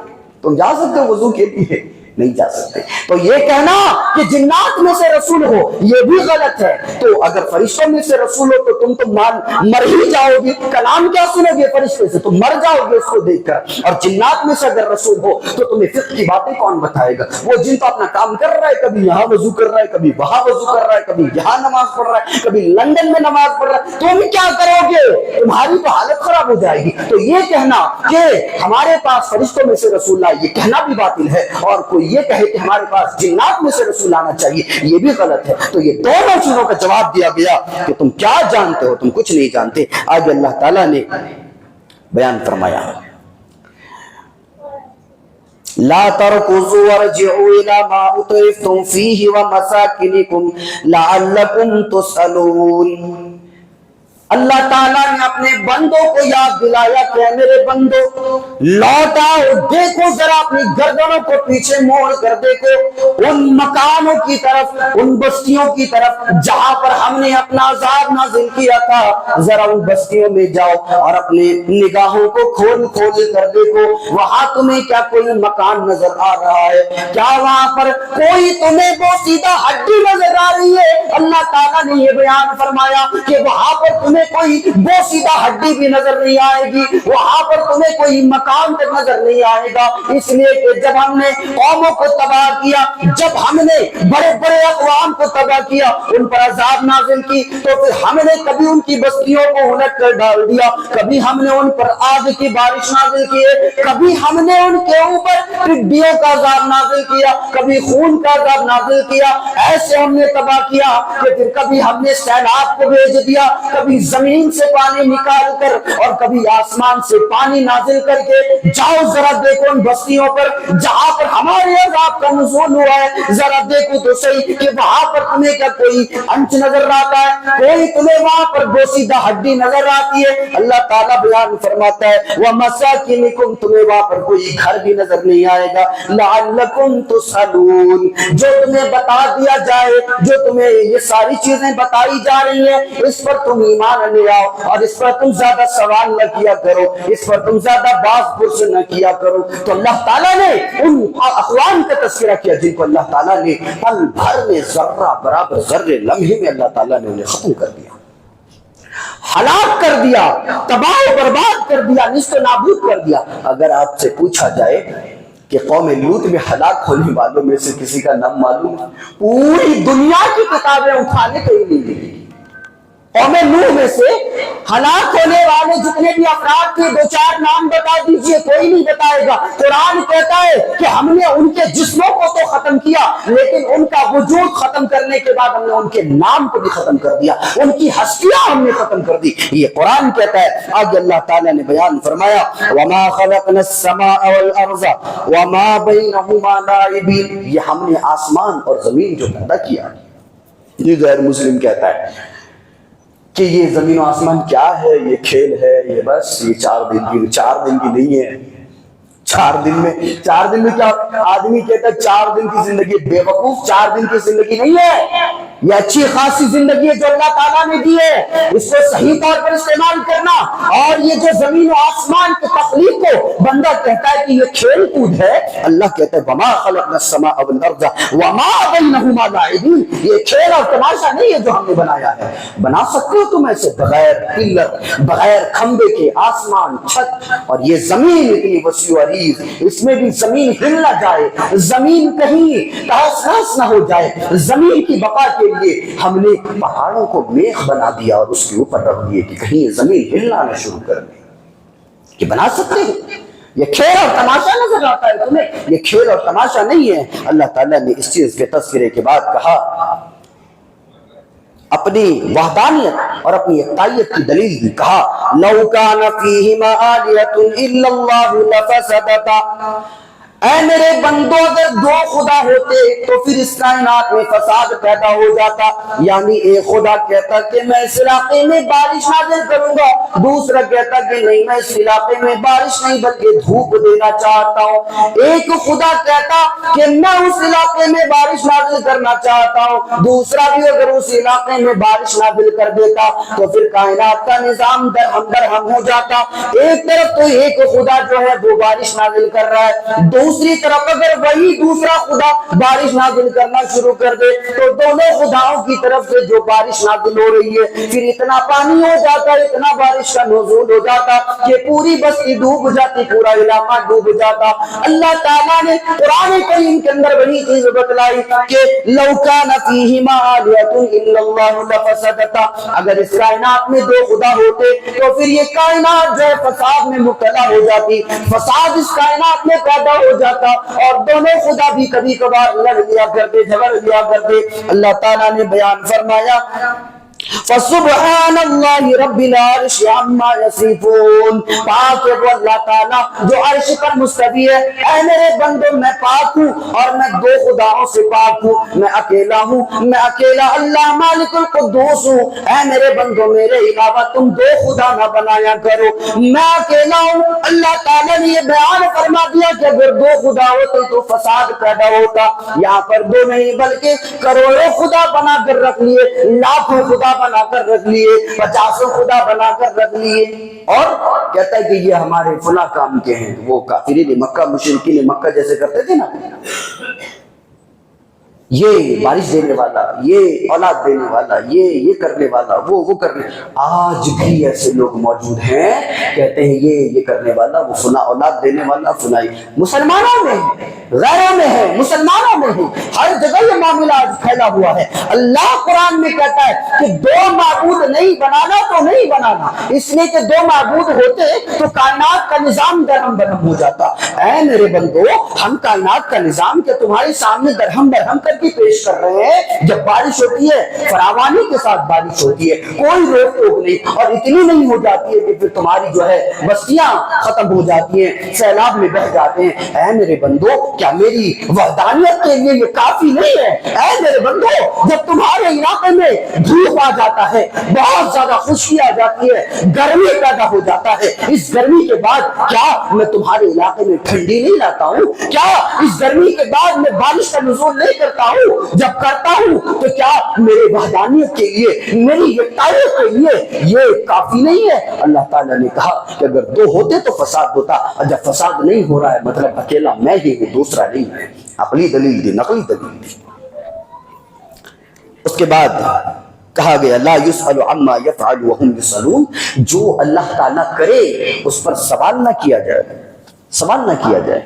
تم جا سکتے ہو وضو کے لیے؟ نہیں جا سکتے۔ تو تو یہ کہنا کہ جنات میں سے رسول ہو یہ بھی غلط ہے. تو اگر فرشتوں میں سے رسول ہو تو تم تو مر ہی جاؤ گے, کلام کیا سنو گے فرشتے سے, تم مر جاؤ گے اس کو دیکھ کر. اور جنات میں سے اگر رسول ہو تو تمہیں فقہ کی باتیں کون بتائے گا؟ وہ جن تو اپنا کام کر رہا ہے, کبھی یہاں وضو کر رہا ہے, کبھی وہاں وضو کر رہا ہے, کبھی یہاں نماز پڑھ رہا ہے, کبھی لندن میں نماز پڑھ رہا ہے, تم کیا کرو گے؟ تمہاری تو حالت خراب ہو جائے گی. تو یہ کہنا کہ ہمارے پاس فرشتوں میں سے رسول اللہ, یہ کہنا بھی باطل ہے. اور کوئی یہ کہے کہ ہمارے پاس جنات میں سے رسول آنا چاہیے, یہ بھی غلط ہے. تو یہ دونوں چیزوں کا جواب دیا گیا کہ تم کیا جانتے ہو, تم کچھ نہیں جانتے. آگے اللہ تعالیٰ نے بیان فرمایا لا تركضوا وارجعوا الى ما اترفتم فيه ومساكنكم لعلكم تسألون. اللہ تعالیٰ نے اپنے بندوں کو یاد دلایا کہ میرے بندو لوٹ آؤ, دیکھو ذرا اپنی گردنوں کو پیچھے موڑ کر دیکھو ان مکانوں کی طرف, ان بستیوں کی طرف جہاں پر ہم نے اپنا عذاب نازل کیا تھا. ذرا ان بستیوں میں جاؤ اور اپنے نگاہوں کو کھول کھول کر دیکھو, وہاں تمہیں کیا کوئی مکان نظر آ رہا ہے؟ کیا وہاں پر کوئی تمہیں بوسیدہ ہڈی نظر آ رہی ہے؟ اللہ تعالیٰ نے یہ بیان فرمایا کہ وہاں پر تمہیں کوئی بوسیدہ ہڈی بھی نظر نہیں آئے گی, وہاں پر تمہیں کوئی مکان تک نظر نہیں آئے گا. اس لیے کہ جب ہم نے قوموں کو تباہ کیا, جب ہم نے بڑے بڑے اقوام کو تباہ کیا, ان پر عذاب نازل کی, تو پھر ہم نے کبھی ان کی بستیوں کو الٹ کر ڈال دیا, کبھی ہم نے ان پر آگ کی بارش نازل کی, کبھی ہم نے ان کے اوپر ٹڈیوں کا عذاب نازل کیا, کبھی خون کا عذاب نازل کیا. ایسے ہم نے تباہ کیا کہ پھر کبھی ہم نے سیلاب کو بھیج دیا, کبھی زمین سے پانی نکال کر اور کبھی آسمان سے پانی نازل کر کے جاؤ ذرا دیکھو ان بستیوں پر جہاں پر ہمارے عذاب کا نزول ہوا ہے, ذرا دیکھو تو صحیح کہ وہاں پر تمہیں کیا کوئی انچ نظر آتا ہے, کوئی تمہیں وہاں پر بوسیدہ ہڈی نظر آتی ہے؟ اللہ تعالیٰ بیان فرماتا ہے وَمَسَاكِنِكُمْ, تمہیں وہاں پر کوئی گھر بھی نظر نہیں آئے گا. لَعَلَّكُمْ تُسْأَلُونَ, جو تمہیں بتا دیا جائے, جو تمہیں یہ ساری چیزیں بتائی جا رہی ہیں, اس پر تم ایمان لے آؤ اور اس پر تم زیادہ سوال نہ کیا کرو, اس پر تم زیادہ باز پرس نہ کیا کرو. تو اللہ تعالیٰ نے ان اقوام کا تذکرہ کیا جن کو اللہ تعالیٰ نے پل بھر میں ذرہ برابر ذرے لمحے میں اللہ تعالیٰ نے انہیں ختم کر دیا, ہلاک کر دیا, تباہ و برباد کر دیا, نیست و نابود کر دیا. اگر آپ سے پوچھا جائے کہ قوم لوط میں ہلاک ہونے والوں میں سے کسی کا نام معلوم, پوری دنیا کی کتابیں اٹھانے کہیں نہیں ملیں. قوم نوح میں سے ہلاک ہونے والے جتنے بھی افراد کے دو چار نام بتا دیجئے, کوئی نہیں بتائے گا. قرآن کہتا ہے کہ ہم نے ان کے جسموں کو تو ختم کیا, لیکن ان کا وجود ختم کرنے کے بعد ہم نے ان کے نام کو بھی ختم کر دیا, ان کی ہستیاں ہم نے ختم کر دی. یہ قرآن کہتا ہے. آگے اللہ تعالیٰ نے بیان فرمایا وَمَا خَلَقْنَا السَّمَاءَ وَالْأَرْضَ وَمَا بَيْنَهُمَا لَاعِبِينَ, یہ ہم نے آسمان اور زمین جو پیدا کیا. یہ غیر مسلم کہتا ہے کہ یہ زمین و آسمان کیا ہے, یہ کھیل ہے, یہ بس یہ 4 دن کی نہیں ہے. 4 دن میں کیا آدمی کہتا ہے 4 دن کی زندگی؟ بے وقوف, 4 دن کی زندگی نہیں ہے, یہ اچھی خاصی زندگی ہے جو اللہ تعالیٰ نے دی ہے, اس کو صحیح طور پر استعمال کرنا. اور یہ جو زمین و آسمان کی تخلیق کو بندہ کہتا ہے کہ یہ کھیل کود ہے, اللہ کہتا ہے وَمَا خَلَقْنَا السَّمَاءَ وَالْأَرْضَ وَمَا بَيْنَهُمَا لَاعِبِينَ, یہ کھیل اور تماشا نہیں ہے جو ہم نے بنایا ہے. بنا سکتے ہو تم ایسے بغیر پلر, بغیر کھمبے کے آسمان, چھت, اور یہ زمین اتنی وسیع و عریض, اس میں بھی زمین ہل نہ جائے, زمین کہیں تہس نہس نہ ہو جائے. زمین کی بقا کے لیے ہم نے پہاڑوں کو میخ بنا دیا اور اس کے اوپر رکھ دیے کہ کہیں زمین ہلنا نہ شروع کر دے. کہ بنا سکتے ہو؟ یہ کھیل اور تماشا نظر آتا ہے تمہیں؟ یہ کھیل اور تماشا نہیں ہے. اللہ تعالیٰ نے اس چیز کے تذکرے کے بعد کہا, اپنی وحدانیت اور اپنی یکتائیت کی دلیل بھی کہا لَوْ كَانَ فِيهِمَا آلِهَةٌ إِلَّا اللَّهُ لَفَسَدَتَا, اے میرے بندو اگر 2 خدا ہوتے تو پھر اس کائنات میں فساد پیدا ہو جاتا. یعنی ایک خدا کہتا کہ میں اس علاقے میں بارش نازل کروں گا, دوسرا کہتا کہ نہیں میں اس علاقے میں بارش نہیں بلکہ دھوپ دینا چاہتا ہوں. ایک خدا کہتا کہ میں اس علاقے میں بارش نازل کرنا چاہتا ہوں, دوسرا بھی اگر اس علاقے میں بارش نازل کر دیتا تو پھر کائنات کا نظام درہم ہو جاتا. ایک طرف تو ایک خدا جو ہے وہ بارش نازل کر رہا ہے, دوسری طرف اگر وہی دوسرا خدا بارش نازل کرنا شروع کر دے تو دونوں خداؤں کی طرف سے جو بارش نازل ہو رہی ہے پھر اتنا پانی ہو جاتا، اتنا بارش کا نزول ہو جاتا کہ پوری بستی ڈوب جاتی، پورا علاقہ ڈوب جاتا۔ اللہ تعالیٰ نے قرآن کریم کے اندر بڑی چیز بتلائی کہ لو کان فیہما آلہۃ الا اللہ لفسدتا، اگر اس کائنات میں دو خدا ہوتے تو پھر یہ کائنات جو ہے فساد میں مبتلا ہو جاتی، فساد اس کائنات میں پیدا ہو جاتا اور دونوں خدا بھی کبھی کبھار لڑ لیا کرتے، جھگڑ لیا کرتے۔ اللہ تعالیٰ نے بیان فرمایا فسبحان اللہ رب العرش عما یصفون، پاک ہے وہ اللہ تعالیٰ جو عرش پر مستوی ہے۔ اے میرے بندو میں پاک ہوں اور میں دو خداؤں سے پاک ہوں، میں اکیلا ہوں، میں اکیلا اللہ مالک القدوس ہوں۔ اے میرے بندو میرے علاوہ تم دو خدا نہ بنایا کرو، میں اکیلا ہوں۔ اللہ تعالیٰ نے یہ بیان فرما دیا کہ اگر دو خدا ہوتے تو فساد پیدا ہوتا، یہاں پر دو نہیں بلکہ کروڑوں خدا بنا کر رکھ لیے، لاکھوں خدا بنا کر رکھ لیے، 50 خدا بنا کر رکھ لیے، اور کہتا ہے کہ یہ ہمارے فلاں کام کے ہیں۔ وہ کافرین مکہ، مشرکین مکہ جیسے کرتے تھے نا، یہ بارش دینے والا، یہ اولاد دینے والا، یہ کرنے والا، وہ کرنے، آج بھی ایسے لوگ موجود ہیں کہتے ہیں یہ کرنے والا، وہ فلاں اولاد دینے والا فلاں۔ مسلمانوں میں ہے، غیروں میں ہے، مسلمانوں میں ہے، ہر جگہ یہ معاملہ آج پھیلا ہوا ہے۔ اللہ قرآن میں کہتا ہے کہ دو معبود نہیں بنانا تو نہیں بنانا، اس لیے کہ دو معبود ہوتے تو کائنات کا نظام درہم برہم ہو جاتا۔ اے میرے بندو، ہم کائنات کا نظام کہ تمہارے سامنے درہم برہم کر کے پیش کر رہے ہیں۔ جب بارش ہوتی ہے فراوانی کے ساتھ بارش ہوتی ہے، کوئی روک ٹوک نہیں، اور اتنی نہیں ہو جاتی ہے کہ پھر تمہاری جو ہے بستیاں ختم ہو جاتی ہیں، سیلاب میں بہہ جاتے ہیں۔ اے میرے بندو، کیا میری وحدانیت کے لیے یہ کافی نہیں ہے؟ اے میرے بندو، جب تمہارے علاقے میں دھوپ آ جاتا ہے، بہت زیادہ خشکی آ جاتی ہے، گرمی پیدا ہو جاتا ہے، اس گرمی کے بعد کیا میں تمہارے علاقے میں ٹھنڈی نہیں لاتا ہوں؟ کیا اس گرمی کے بعد میں بارش کا نزول نہیں کرتا ہوں؟ جب کرتا ہوں تو کیا میرے وحدانیت کے لیے، میری یکتائیت کے لیے یہ کافی نہیں ہے؟ اللہ تعالیٰ نے کہا کہ اگر دو ہوتے تو فساد ہوتا، اور جب فساد نہیں ہو رہا ہے مطلب اکیلا میں ہی ہوں، دوسرا نہیں ہے۔ عقلی دلیل دی، نقلی دلیل دی۔ اس کے بعد کہا گیا لا یسأل عما یفعل وهم یسألون، جو اللہ تعالیٰ کرے اس پر سوال نہ کیا جائے، سوال نہ کیا جائے۔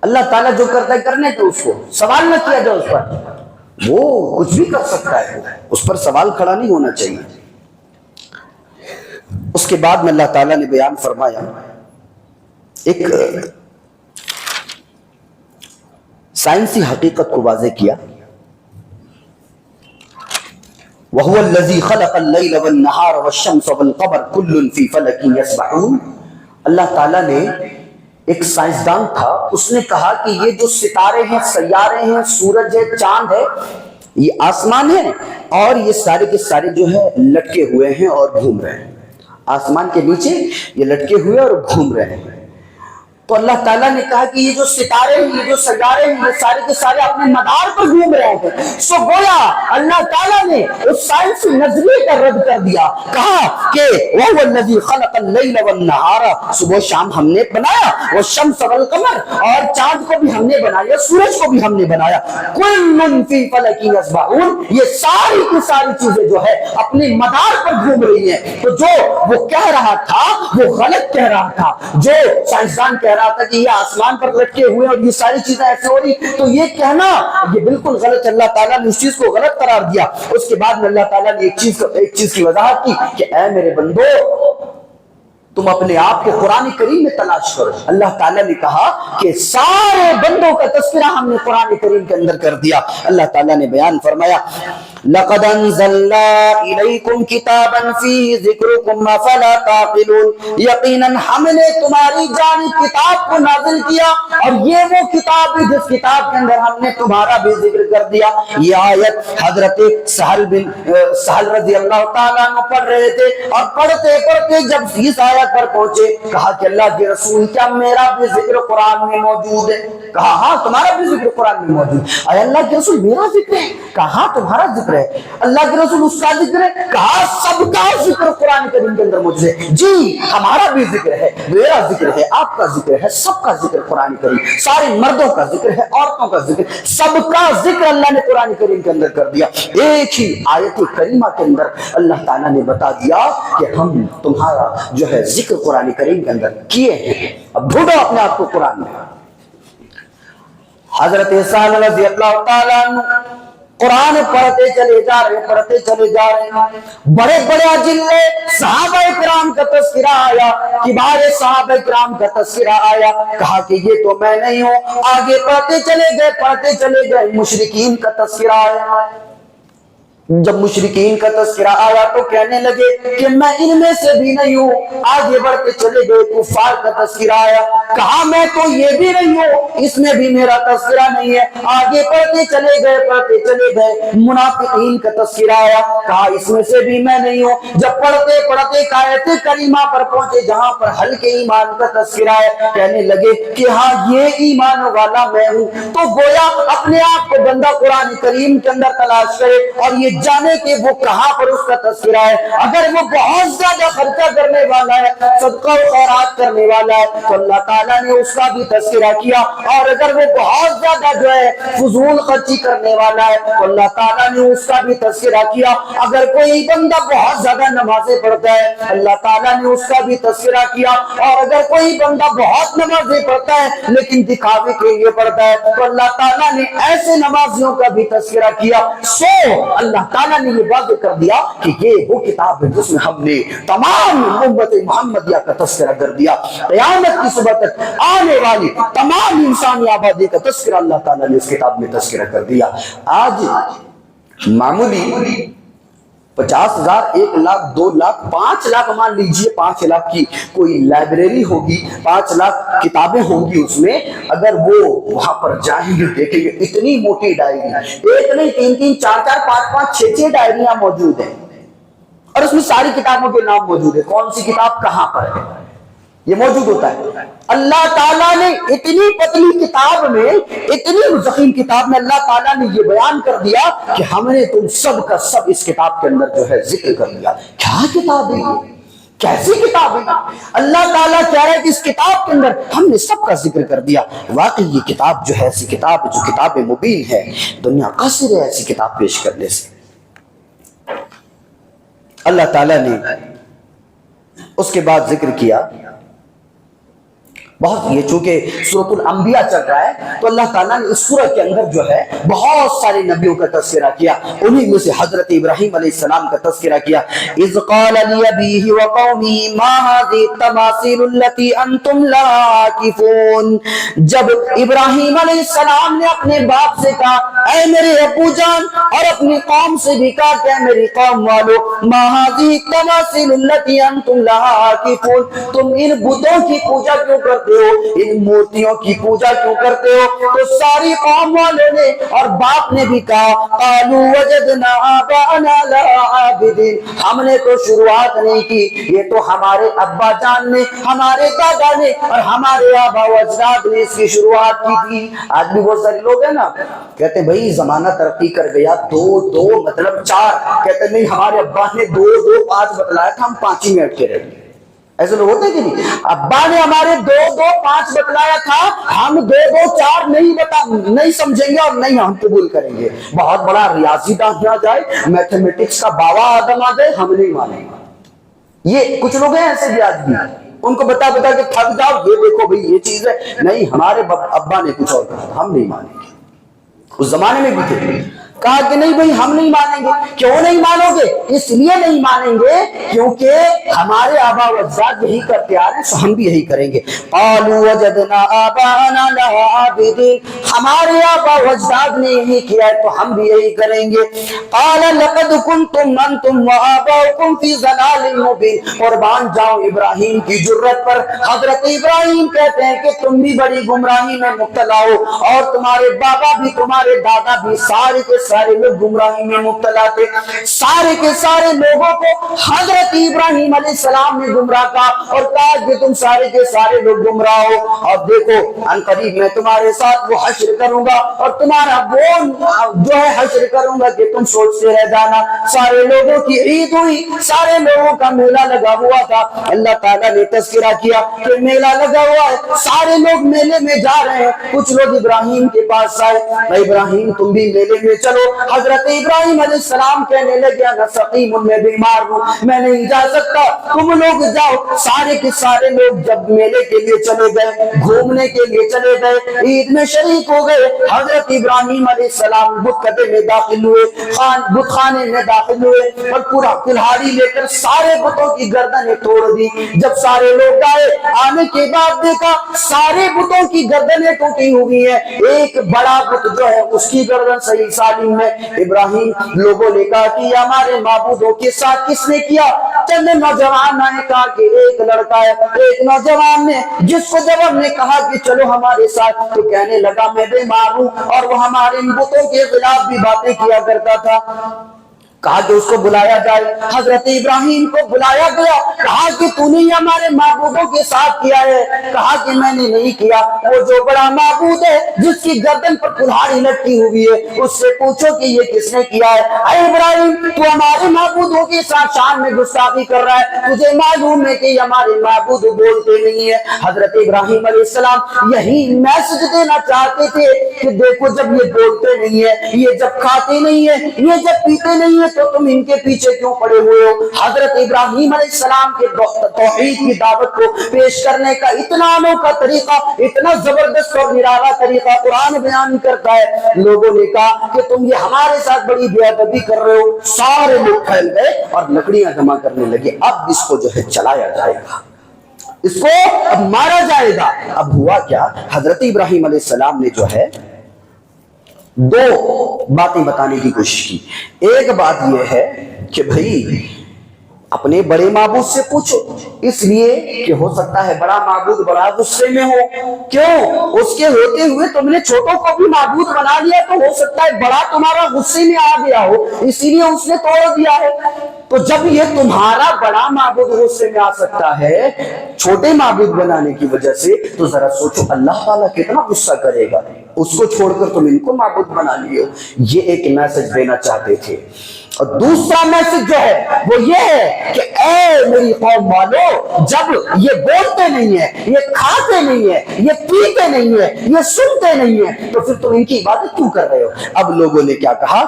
اللہ تعالیٰ جو کرتا ہے کرنے تو اس کو سوال نہ کیا جائے، اس پر وہ کچھ بھی کر سکتا ہے، اس پر سوال کھڑا نہیں ہونا چاہیے۔ اس کے بعد میں اللہ تعالیٰ نے بیان فرمایا ایک سائنسی حقیقت کو واضح کیا، وَهُوَ الَّذِي خَلَقَ اللَّيْلَ وَالنَّهَارَ وَالشَّمْسَ وَالْقَمَرَ كُلٌّ فِي فَلَكٍ يَسْبَحُونَ۔ اللہ تعالیٰ نے ایک سائنسدان تھا، اس نے کہا کہ یہ جو ستارے ہیں، سیارے ہیں، سورج ہے، چاند ہے، یہ آسمان ہے، اور یہ سارے کے سارے جو ہے لٹکے ہوئے ہیں اور گھوم رہے ہیں۔ آسمان کے نیچے یہ لٹکے ہوئے اور گھوم رہے ہیں۔ تو اللہ تعالیٰ نے کہا کہ یہ جو ستارے ہیں، یہ جو سیارے ہیں، یہ سارے کے سارے اپنے مدار پر گھوم رہے ہیں۔ سو گویا اللہ تعالیٰ نے اس سائنسی نظریے کا رد کر دیا، کہا کہ وَهُوَ الَّذِي خَلَقَ اللَّيْلَ وَالنَّهَارَ، صبح شام ہم نے بنایا، وَالشَّمْسَ وَالْقَمَرَ، اور چاند کو بھی ہم نے بنایا، سورج کو بھی ہم نے بنایا، كُلٌّ فِي فَلَكٍ يَسْبَحُونَ، یہ ساری کی ساری چیزیں جو ہے اپنے مدار پر گھوم رہی ہیں۔ تو جو وہ کہہ رہا تھا وہ غلط کہہ رہا تھا، جو سائنسدان کہہ رہا تھا کہ یہ آسمان پر لٹکے ہوئے اور یہ ساری چیزیں ایسے ہو رہی، تو یہ کہنا یہ بالکل غلط۔ اللہ تعالیٰ نے اس چیز کو غلط قرار دیا۔ اس کے بعد میں اللہ تعالیٰ نے ایک چیز کی وضاحت کی کہ اے میرے بندو، تم اپنے آپ کو قرآن کریم میں تلاش کرو۔ اللہ تعالیٰ نے کہا کہ سارے بندوں کا تذکرہ ہم نے قرآن کریم کے اندر کر دیا۔ اللہ تعالیٰ نے بیان فرمایا لَقَدْ أَنزَلْنَا إِلَيْكُمْ كِتَابًا فِيهِ ذِكْرُكُمْ أَفَلَا تَعْقِلُونَ، یقیناً ہم نے تمہاری جانب کتاب کو نازل کیا، اور یہ وہ کتاب ہے جس کتاب کے اندر ہم نے تمہارا بھی ذکر کر دیا۔ یہ آیت حضرت سہل رضی اللہ تعالیٰ عنہ پڑھ رہے تھے، اور پڑھتے پڑھتے جب اس آیت پر پہنچے، کہا کہ اللہ کے رسول کیا میرا بھی ذکر قرآن میں موجود ہے؟ کہا ہاں تمہارا بھی ذکر قرآن میں موجود ہے۔ اے اللہ کے رسول میرا ذکر ہے؟ کہا ہاں تمہارا ذکر ہے۔ اللہ کے رسول اس کا ذکر ہے؟ کہا سب کا ذکر قرآن کریم کے اندر موجود ہے۔ جی ہمارا بھی ذکر ہے، میرا ذکر ہے، آپ کا ذکر ہے، سب کا ذکر قرآن کریم، سارے مردوں کا ذکر ہے، عورتوں کا ذکر، سب کا ذکر اللہ نے قرآن کریم کے اندر کر دیا۔ ایک ہی آیت کریمہ کے اندر اللہ تعالیٰ نے بتا دیا کہ ہم تمہارا جو ہے ذکر قرآن کریم کے اندر کیے ہیں۔ اب ڈھونڈو اپنے آپ کو قرآن میں۔ حضرت سہل رضی اللہ تعالیٰ عنہ قرآن پڑھتے چلے جا رہے، پڑھتے چلے جا رہے، بڑے بڑے اجلے صحابہ کرام کا تذکرہ آیا، کبار صحابہ کرام کا تذکرہ آیا، کہا کہ یہ تو میں نہیں ہوں۔ آگے پڑھتے چلے گئے، پڑھتے چلے گئے، مشرکین کا تذکرہ آیا۔ جب مشرکین کا تذکرہ آیا تو کہنے لگے کہ میں ان میں سے بھی نہیں ہوں۔ آگے بڑھتے چلے گئے، کفار کا تذکرہ آیا، کہا میں تو یہ بھی نہیں ہوں، اس میں بھی میرا تذکرہ نہیں ہے۔ آگے پڑھتے چلے گئے، پڑھتے چلے گئے، منافقین کا تذکرہ آیا، کہا اس میں سے بھی میں نہیں ہوں۔ جب پڑھتے پڑھتے آیت کریمہ پر پہنچے جہاں پر ہلکے ایمان کا تذکرہ ہے، کہنے لگے کہ ہاں یہ ایمان والا میں ہوں۔ تو گویا اپنے آپ کو بندہ قرآن کریم کے اندر تلاش کرے اور یہ جانے کہ وہ کہاں پر اس کا تذکرہ ہے۔ اگر وہ بہت زیادہ خرچہ کرنے والا ہے، صدقہ و خیرات کرنے والا ہے، تو اللہ تعالیٰ نے اس کا بھی تذکرہ کیا، اور اگر وہ بہت زیادہ جو ہے فضول خرچی کرنے والا ہے تو اللہ تعالیٰ نے اس کا بھی تذکرہ کیا۔ اگر کوئی بندہ بہت زیادہ نمازیں پڑھتا ہے، اللہ تعالیٰ نے اس کا بھی تذکرہ کیا، اور اگر کوئی بندہ بہت نمازیں پڑھتا ہے لیکن دکھاوے کے لیے پڑھتا ہے تو اللہ تعالیٰ نے ایسے نمازیوں کا بھی تذکرہ کیا۔ سو اللہ تعالیٰ نے یہ واضح کر دیا کہ یہ وہ کتاب ہے جس میں ہم نے تمام امت محمدیہ کا تذکرہ کر دیا۔ قیامت کی صبح تک آنے والی تمام انسانی آبادی کا تذکرہ اللہ تعالیٰ نے اس کتاب میں تذکرہ کر دیا۔ آج معمولی 50,000، 1 لاکھ، 2 لاکھ، 5 لاکھ مان لیجئے، 5 لاکھ کی کوئی لائبریری ہوگی، 5 لاکھ کتابیں ہوں گی اس میں، اگر وہ وہاں پر جائیں گے دیکھیں گے اتنی موٹی ڈائری، ایک نہیں 3 4 5 5 6 ڈائریاں موجود ہیں، اور اس میں ساری کتابوں کے نام موجود ہیں، کون سی کتاب کہاں پر ہے یہ موجود ہوتا ہے۔ اللہ تعالیٰ نے اتنی پتلی کتاب میں، اتنی ضخیم کتاب میں اللہ تعالیٰ نے یہ بیان کر دیا کہ ہم نے تم سب کا سب اس کتاب کے اندر جو ہے ذکر کر دیا۔ کیا کتاب ہے یہ؟ کیسی کتاب ہے؟ اللہ تعالیٰ کہہ رہا ہے کہ اس کتاب کے اندر ہم نے سب کا ذکر کر دیا۔ واقعی یہ کتاب جو ہے ایسی کتاب جو کتاب مبین ہے، دنیا قاصر ہے ایسی کتاب پیش کرنے سے۔ اللہ تعالیٰ نے اس کے بعد ذکر کیا بہت، یہ چونکہ سورۃ الانبیاء چل رہا ہے تو اللہ تعالیٰ نے اس سورۃ کے اندر جو ہے بہت سارے نبیوں کا تذکرہ کیا، انہی میں سے حضرت ابراہیم علیہ السلام کا تذکرہ کیا۔ اذ قال لأبيه وقومه ما هذه التماثيل التي انتم لها عاكفون، جب ابراہیم علیہ السلام نے اپنے باپ سے کہا اے میرے ابو جان، اور اپنی قوم سے بھی کہا کہ اے میری قوم والو، ما هذه التماثيل التي انتم لها عاكفون، تم ان بتوں کی پوجا کیوں کرتے ہو، ان مورتیوں کی پوجا کیوں کرتے ہو؟ تو ساری قوم والوں نے اور باپ نے بھی کہا قالوا وجدنا آباءنا لها عابدين، ہم نے تو شروعات نہیں کی، یہ تو ہمارے ابا جان نے، ہمارے دادا نے اور ہمارے آبا و اجداد نے اس کی شروعات کی تھی۔ آج بھی بہت سارے لوگ ہیں نا کہتے ہیں بھائی زمانہ ترقی کر گیا، 2 مطلب 4، کہتے ہیں نہیں ہمارے ابا نے 2 5 بتلایا تھا، ہم 5 ہی میں اٹکے رہ گئے۔ ایسے لوگ ہوتے ہیں کہ نہیں؟ ابا نے ہمارے 2 5 بتلایا تھا، ہم 2 4 نہیں سمجھیں گے اور نہیں ہم قبول کریں گے۔ بہت بڑا ریاضی دان آ جائے، میتھمیٹکس کا بابا آدم آ جائے، ہم نہیں مانیں گے۔ یہ کچھ لوگ ہیں ایسے بھی آج بھی، ان کو بتا کے تھک جاؤ، یہ دیکھو بھئی یہ چیز ہے، نہیں ہمارے ابا نے کچھ اور کہا، ہم نہیں مانیں گے۔ اس زمانے میں بھی تھے، کہا کہ نہیں بھئی ہم نہیں مانیں گے۔ کیوں نہیں مانو گے؟ اس لیے نہیں مانیں گے کیونکہ ہمارے آبا و اجداد یہی کرتے آ رہے ہیں، سو ہم بھی یہی کریں گے۔ قالوا وجدنا آباءنا لها عابدين، ہمارے آبا و اجداد نے یہی کیا ہے تو ہم بھی یہی کریں گے۔ قال لقد كنتم انتم وآباؤكم في ضلال مبين، قربان جاؤ ابراہیم کی جرت پر، حضرت ابراہیم کہتے ہیں کہ تم بھی بڑی گمراہی میں مبتلا ہو، اور تمہارے بابا بھی، تمہارے دادا بھی، سارے کے سارے لوگ گمراہی میں مبتلا تھے، سارے کے سارے لوگوں کو حضرت ابراہیم علیہ السلام نے گمراہ کہا اور کہا کہ تم سارے کے سارے لوگ گمراہ ہو، اور دیکھو ان قریب میں تمہارے ساتھ وہ حشر کروں گا اور تمہارا بون جو ہے حشر کروں گا کہ تم سوچتے رہ جانا۔ سارے لوگوں کی عید ہوئی، سارے لوگوں کا میلہ لگا ہوا تھا، اللہ تعالیٰ نے تذکرہ کیا کہ میلہ لگا ہوا ہے، سارے لوگ میلے میں جا رہے ہیں۔ کچھ لوگ ابراہیم کے پاس آئے، ابراہیم تم بھی میلے میں چلو۔ حضرت ابراہیم علیہ السلام کہنے لگے انا سقیم، میں بیمار ہوں، میں نہیں جا سکتا، تم لوگ جاؤ۔ سارے کے سارے لوگ جب میلے کے لیے چلے گئے، گھومنے کے لیے چلے گئے، عید میں شریک ہو گئے، حضرت ابراہیم علیہ السلام بت کدے میں داخل ہوئے، بت خانے میں داخل ہوئے اور پورا کلہاڑی لے کر سارے بتوں کی گردنیں توڑ دی۔ جب سارے لوگ آئے، آنے کے بعد دیکھا سارے بتوں کی گردنیں ٹوٹی ہوئی ہیں، ایک بڑا بت جو ہے اس کی گردن صحیح سالم ہے۔ ابراہیم لوگوں نے کہا کہ ہمارے معبودوں کے ساتھ کس نے کیا؟ چند نوجوان نے کہا کہ ایک لڑکا ہے، ایک نوجوان نے، جس کو جب ہم نے کہا کہ چلو ہمارے ساتھ تو کہنے لگا میں بیمار ہوں، اور وہ ہمارے بتوں کے خلاف بھی باتیں کیا کرتا تھا۔ کہا کہ اس کو بلایا جائے، حضرت ابراہیم کو بلایا گیا، کہا کہ تو نے ہمارے معبودوں کے ساتھ کیا ہے؟ کہا کہ میں نے نہیں کیا، وہ جو بڑا معبود ہے جس کی گردن پر کلہاڑی لٹکی ہوئی ہے اس سے پوچھو کہ یہ کس نے کیا ہے۔ اے ابراہیم تو ہمارے معبودوں کے ساتھ شان میں گستاخی کر رہا ہے، تجھے معلوم ہے کہ ہمارے معبود بولتے نہیں ہیں۔ حضرت ابراہیم علیہ السلام یہی میسج دینا چاہتے تھے کہ دیکھو جب یہ بولتے نہیں ہیں، یہ جب کھاتے نہیں ہیں، یہ جب پیتے نہیں ہیں تو تم ان کے پیچھے کیوں پڑے ہوئے ہو؟ حضرت ابراہیم علیہ السلام کے توحید کی دعوت کو پیش کرنے کا اتنا انوکھا طریقہ، اتنا زبردست اور نرالا طریقہ قرآن بیان کرتا ہے۔ لوگوں نے کہا کہ تم یہ ہمارے ساتھ بڑی بے ادبی کر رہے ہو، سارے لوگ پھیل گئے اور لکڑیاں جمع کرنے لگے، اب اس کو جو ہے چلایا جائے گا، اس کو اب مارا جائے گا۔ اب ہوا کیا، حضرت ابراہیم علیہ السلام نے جو ہے دو باتیں بتانے کی کوشش کی۔ ایک بات یہ ہے کہ بھائی اپنے بڑے معبود سے پوچھو، اس لیے کہ ہو سکتا ہے بڑا معبود بڑا غصے میں ہو، کیوں اس کے ہوتے ہوئے تم نے چھوٹوں کو بھی معبود بنا لیا، تو ہو سکتا ہے بڑا تمہارا غصے میں آ گیا ہو، اسی لیے اس نے توڑ دیا ہے۔ تو جب یہ تمہارا بڑا معبود غصے میں آ سکتا ہے چھوٹے معبود بنانے کی وجہ سے، تو ذرا سوچو اللہ تعالیٰ کتنا غصہ کرے گا، اس کو چھوڑ کر تم ان کو معبود بنا لیے ہو۔ یہ ایک میسج دینا چاہتے تھے۔ اور دوسرا میسج جو ہے وہ یہ ہے کہ اے میری قوم والو، جب یہ بولتے نہیں ہیں، یہ کھاتے نہیں ہیں، یہ پیتے نہیں ہیں، یہ سنتے نہیں ہیں، تو پھر تم ان کی عبادت کیوں کر رہے ہو؟ اب لوگوں نے کیا کہا،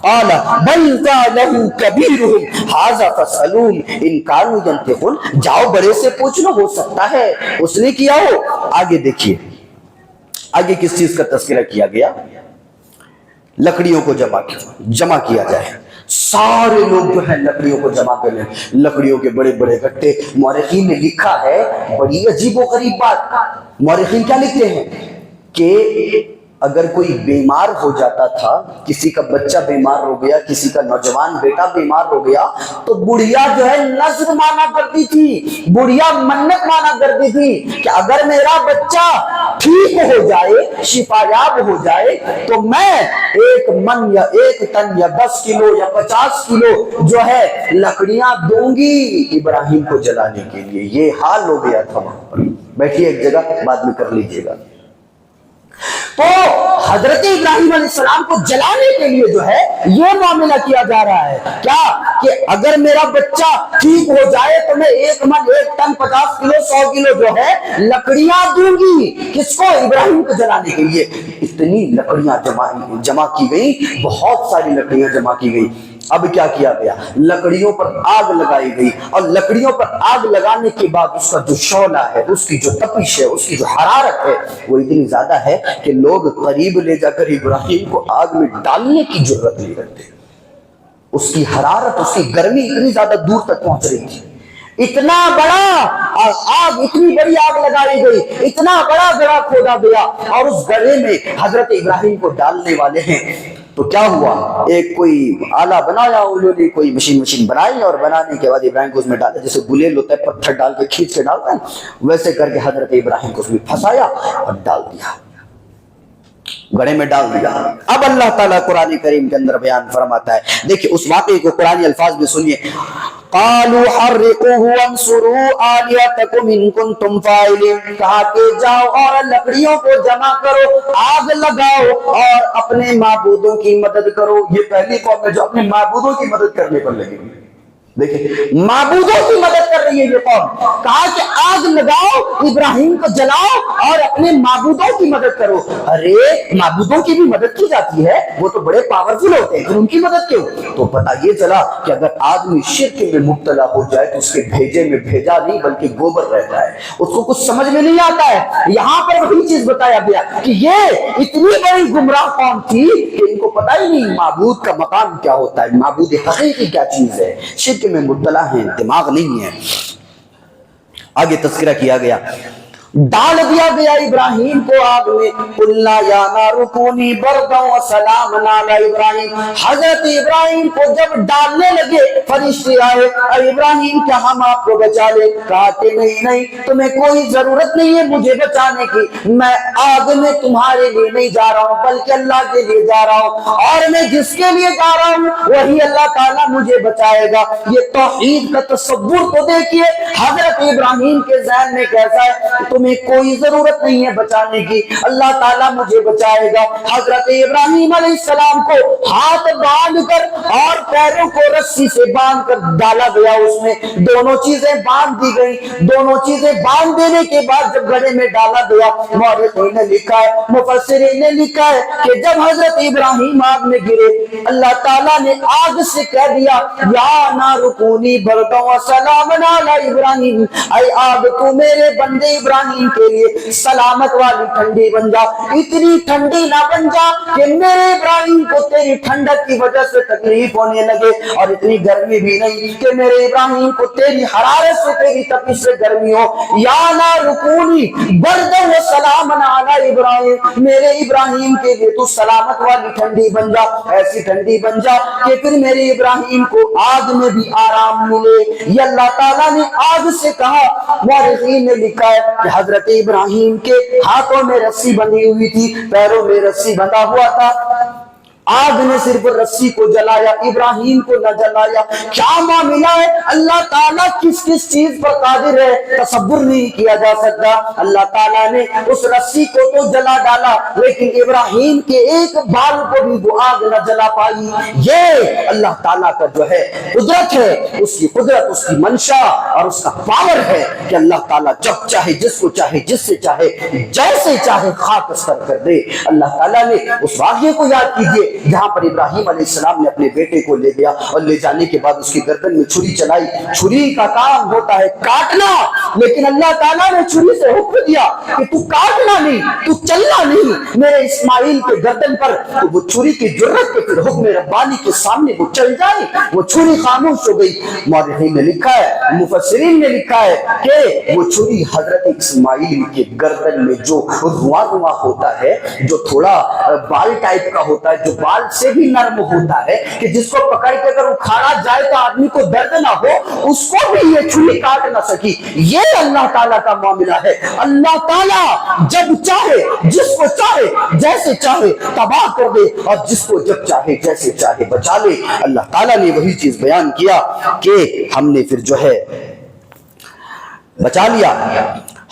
قال بل قالہ کبیرہم ھذا فاسألوہم ان کانوا ینطقون، جاؤ بڑے سے پوچھ لو، ہو سکتا ہے اس نے کیا ہو۔ آگے دیکھیے آگے کس چیز کا تذکرہ کیا گیا، لکڑیوں کو جمع کیا جائے۔ سارے لوگ جو ہے لکڑیوں کو جمع کر لیں، لکڑیوں کے بڑے بڑے گٹھے۔ مورخین نے لکھا ہے بڑی عجیب و غریب بات، مورخین کیا لکھتے ہیں کہ اگر کوئی بیمار ہو جاتا تھا، کسی کا بچہ بیمار ہو گیا، کسی کا نوجوان بیٹا بیمار ہو گیا، تو بڑھیا جو ہے نذر مانا کرتی تھی، بڑھیا منت مانا کرتی تھی کہ اگر میرا بچہ ٹھیک ہو جائے، شفا یاب ہو جائے، تو میں 1 من یا 1 ٹن یا 10 کلو یا 50 کلو جو ہے لکڑیاں دوں گی ابراہیم کو جلانے کے لیے۔ یہ حال ہو گیا تھا وہاں پر۔ بیٹھیے ایک جگہ، بعد میں کر لیجیے گا۔ تو حضرت ابراہیم علیہ السلام کو جلانے کے لیے جو ہے یہ معاملہ کیا جا رہا ہے، کیا کہ اگر میرا بچہ ٹھیک ہو جائے تو میں 1 من 1 ٹن 50 کلو 100 کلو جو ہے لکڑیاں دوں گی، کس کو؟ ابراہیم کو جلانے کے لیے۔ اتنی لکڑیاں جمع کی گئی، بہت ساری لکڑیاں جمع کی گئی۔ اب کیا کیا گیا، لکڑیوں پر آگ لگائی گئی، اور لکڑیوں پر آگ لگانے کے بعد اس کا جو شعلہ ہے، اس کی جو تپش ہے، اس کی جو حرارت ہے، وہ اتنی زیادہ ہے کہ لوگ قریب لے جا کر ابراہیم کو آگ میں ڈالنے کی جرت نہیں کرتے۔ اس کی حرارت، اس کی گرمی اتنی زیادہ دور تک پہنچ رہی تھی۔ اتنا بڑا آگ، اتنی بڑی آگ لگائی گئی، اتنا بڑا گڑھا کھودا گیا، اور اس گڑھے میں حضرت ابراہیم کو ڈالنے والے ہیں۔ تو کیا ہوا، ایک کوئی آلہ بنایا انہوں نے، کوئی مشین بنائی، اور بنانے کے بعد ابراہیم کو اس میں ڈالا، جیسے گلیل ہوتا ہے پتھر ڈال کے کھینچ کے ڈالتا ہے، ویسے کر کے حضرت ابراہیم کو اس میں پھنسایا اور ڈال دیا۔ گڑھے میں ڈال دیا۔ اب اللہ تعالیٰ قرآن کریم کے اندر بیان فرماتا ہے، دیکھیں اس واقعے کو قرآن الفاظ میں سنیے، قالوا حرقوه وانصروا آلهتكم ان كنتم فاعلين، کہا کہ جاؤ اور لکڑیوں کو جمع کرو، آگ لگاؤ اور اپنے معبودوں کی مدد کرو۔ یہ پہلی قوم ہے جو اپنے معبودوں کی مدد کرنے پر لگی ہوئی۔ دیکھیں معبودوں کی مدد کر رہی ہے یہ قوم، کہا کہ آگ لگاؤ، ابراہیم کو جلاؤ اور اپنے معبودوں کی مدد کرو۔ ارے معبودوں کی بھی مدد کی جاتی ہے، وہ تو بڑے پاورفل ہوتے ہیں، پھر ان کی مدد کیوں؟ تو پتہ یہ چلا کہ اگر آدمی شرک میں مبتلا ہو جائے تو اس کے بھیجے میں بھیجا نہیں بلکہ گوبر رہتا ہے، اس کو کچھ سمجھ میں نہیں آتا ہے۔ یہاں پر وہی چیز بتایا گیا کہ یہ اتنی بڑی گمراہ قوم تھی کہ ان کو پتہ ہی نہیں معبود کا مقام کیا ہوتا ہے، معبود حقیقی کیا چیز ہے، شرک میں مبتلا ہیں، دماغ نہیں ہے۔ آگے تذکرہ کیا گیا، ڈال دیا گیا ابراہیم کو آگ میں، قلنا یا نار کونی بردا وسلاما علی ابراہیم۔ حضرت ابراہیم کو جب ڈالنے لگے فرشتے آئے، اے ابراہیم کیا ہم آپ کو بچا لے؟ کہا کہ نہیں نہیں، تمہیں کوئی ضرورت نہیں ہے مجھے بچانے کی، میں آگ میں تمہارے لیے نہیں جا رہا ہوں بلکہ اللہ کے لیے جا رہا ہوں، اور میں جس کے لیے جا رہا ہوں وہی اللہ تعالیٰ مجھے بچائے گا۔ یہ توحید کا تصور تو دیکھیے حضرت ابراہیم کے ذہن میں کیسا ہے، تمہیں کوئی ضرورت نہیں ہے بچانے کی، اللہ تعالیٰ مجھے بچائے گا۔ حضرت ابراہیم علیہ السلام کو ہاتھ باندھ کر اور پیروں کو رسی سے باندھ کر ڈالا گیا، اس میں دونوں چیزیں باندھ دی گئی۔ دونوں چیزیں باندھ دینے کے بعد جب گڑھے میں ڈالا گیا، مورخین نے لکھا ہے، مفسرین نے لکھا ہے کہ جب حضرت ابراہیم آگ میں گرے، اللہ تعالیٰ نے آگ سے کہہ دیا یا نار کونی بردا وسلاما علی ابراہیم، اے آگ تو میرے بندے ابراہیم کے لیے سلامت والی ٹھنڈی بن جا، اتنی ٹھنڈی نہ بن جا کہ میرے ابراہیم کو تیری ٹھنڈک کی وجہ سے تکلیف ہونے لگے، اور اتنی گرمی بھی نہیں کہ میرے ابراہیم کو تیری حرارت سے تیری تپش سے گرمی ہو۔ یا نار کونی بردا وسلاما علی ابراہیم، میرے ابراہیم کے لیے تو سلامت والی ٹھنڈی بن جا، ایسی ٹھنڈی بن جا کہ پھر میرے ابراہیم کو آگ میں بھی آرام ملے۔ یہ اللہ تعالیٰ نے آگ سے کہا۔ مورخین نے لکھا ہے کہ حضرت ابراہیم کے ہاتھوں میں رسی بندھی ہوئی تھی، پیروں میں رسی بندھا ہوا تھا، آگ نے صرف رسی کو جلایا، ابراہیم کو نہ جلایا۔ کیا معاملہ ہے، اللہ تعالیٰ کس کس چیز پر قادر ہے تصور نہیں کیا جا سکتا۔ اللہ تعالیٰ نے اس رسی کو تو جلا ڈالا لیکن ابراہیم کے ایک بال کو بھی وہ آگ نہ جلا پائی۔ یہ اللہ تعالیٰ کا جو ہے قدرت ہے، اس کی قدرت، اس کی منشا اور اس کا پاور ہے کہ اللہ تعالیٰ جب چاہے جس کو چاہے جس سے چاہے جیسے چاہے خاک اسر کر دے۔ اللہ تعالیٰ نے اس واقعے کو یاد کیجئے جہاں پر ابراہیم علیہ السلام نے اپنے بیٹے کو لے گیا اور لے جانے کے بعد اس کی گردن میں چھری چلائی۔ چھری کا کام ہوتا ہے کاٹنا، لیکن اللہ تعالیٰ نے چھری سے حکم دیا کہ تو کاٹنا نہیں، تو چلنا نہیں میرے اسماعیل کے گردن پر۔ تو وہ چھری کی جرت کے پھر حکم ربانی کے سامنے وہ چل جائے، وہ چھری خاموش ہو گئی۔ مورخین نے لکھا ہے، مفسرین نے لکھا ہے کہ وہ چھری حضرت اسماعیل کے گردن میں جو رواں رواں ہوتا ہے، جو تھوڑا بال ٹائپ کا ہوتا ہے، جو بال سے بھی نرم ہوتا ہے کہ جس کو پکڑ کے اگر اکھاڑا جائے تو آدمی کو درد نہ ہو، اس کو بھی یہ چھری کاٹ نہ سکی۔ یہ اللہ تعالیٰ کا معاملہ ہے۔ اللہ تعالیٰ جب چاہے جس کو چاہے جیسے چاہے تباہ کر دے اور جس کو جب چاہے جیسے چاہے بچا لے۔ اللہ تعالیٰ نے وہی چیز بیان کیا کہ ہم نے پھر جو ہے بچا لیا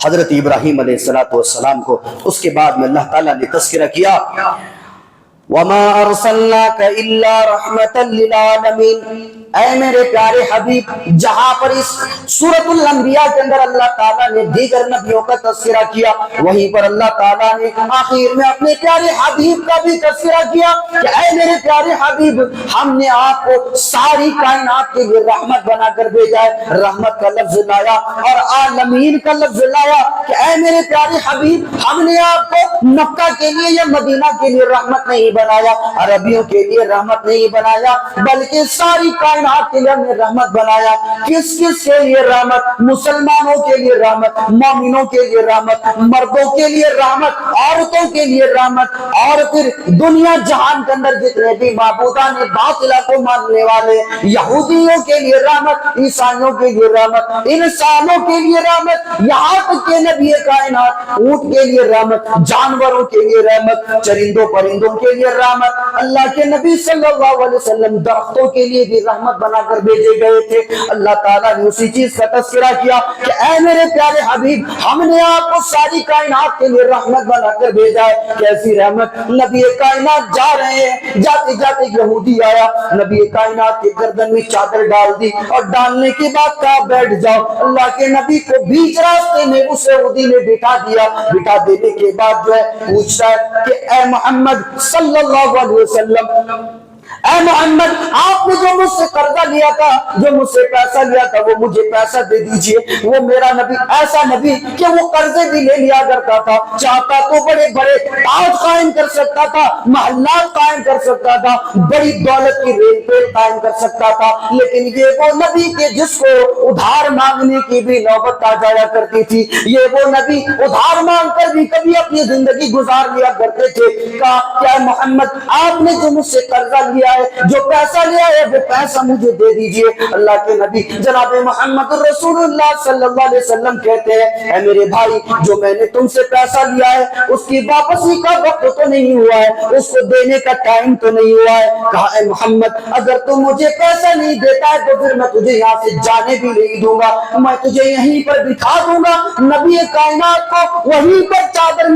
حضرت ابراہیم علیہ السلام کو۔ اس کے بعد میں اللہ تعالیٰ نے تذکرہ کیا وَمَا أَرْسَلْنَاكَ إِلَّا رَحْمَةً لِلْعَالَمِينَ، اے میرے پیارے حبیب، جہاں پر اس سورۃ الانبیاء کے اندر اللہ تعالیٰ نے دیگر نبیوں کا تذکرہ کیا، وہیں پر اللہ تعالیٰ نے آخر میں اپنے پیارے حبیب کا بھی تذکرہ کیا کہ اے میرے پیارے حبیب، ہم نے آپ کو ساری کائنات کے لیے رحمت بنا کر بھیجا ہے۔ رحمت کا لفظ لایا اور عالمین کا لفظ لایا کہ اے میرے پیارے حبیب، ہم نے آپ کو مکہ کے لیے یا مدینہ کے لیے رحمت نہیں بنایا، عربیوں کے لیے رحمت نہیں بنایا، بلکہ ساری کائنات کائنات کے لیے ہم نے رحمت بنایا. کس کس کے لیے رحمت؟ مسلمانوں کے لیے رحمت، مومنوں کے لیے رحمت، مردوں کے لیے رحمت، عورتوں کے لیے رحمت، اور پھر دنیا جہان کے اندر جتنے بھی معبودان باطلہ کو ماننے والے یہودیوں کے لیے رحمت، عیسائیوں کے لیے رحمت، انسانوں کے لیے رحمت، یہاں تک کہ نبی کائنات اونٹ کے لیے رحمت، جانوروں کے لیے رحمت، چرندوں پرندوں کے لیے رحمت. اللہ کے نبی صلی اللہ علیہ وسلم درختوں کے لیے بھی رحمت بنا کر بھیجے گئے تھے. اللہ تعالیٰ نے اسی چیز کا تذکرہ کیا کہ اے میرے پیارے حبیب، ہم نے آپ کو ساری کائنات کے لیے رحمت بنا کر بھیجا ہے. کیسی رحمت؟ نبی کائنات جا رہے ہیں، جاتے جاتے یہودی آیا، نبی کائنات کے گردن میں چادر ڈال دی اور ڈالنے کے بعد کہا بیٹھ جاؤ. اللہ کے نبی کو بیچ راستے میں اس یہودی نے بٹھا دیا. بٹھا دینے کے بعد جو ہے پوچھتا ہے کہ اے محمد صلی اللہ علیہ وسلم، اے محمد، آپ نے جو مجھ سے قرضہ لیا تھا، جو مجھ سے پیسہ لیا تھا، وہ مجھے پیسہ دے دیجئے. وہ میرا نبی ایسا نبی کہ وہ قرضے بھی لے لیا کرتا تھا، چاہتا تو بڑے بڑے تاج قائم کر سکتا تھا، محلات قائم کر سکتا تھا، بڑی دولت کی ریل پیل قائم کر سکتا تھا، لیکن یہ وہ نبی کہ جس کو ادھار مانگنے کی بھی نوبت آ جایا کرتی تھی. یہ وہ نبی ادھار مانگ کر بھی کبھی اپنی زندگی گزار لیا کرتے تھے. کہا کیا محمد، آپ نے جو مجھ سے قرضہ لیا ہے، جو پیسہ لیا ہے، وہ پیسہ مجھے دے دیجئے. اللہ کے نبی جناب محمد رسول اللہ صلی اللہ علیہ وسلم کہتے ہیں اے میرے بھائی، جو میں نے تم سے پیسہ لیا ہے اس کی واپسی کا وقت تو نہیں ہوا ہے، اس کو دینے کا ٹائم تو نہیں ہوا ہے. کہا اے محمد، اگر تم مجھے پیسہ نہیں دیتا ہے تو پھر میں تجھے یہاں سے جانے بھی نہیں دوں گا، میں تجھے یہیں پر بٹھا دوں گا. نبی کائنات کو وہیں پر چادر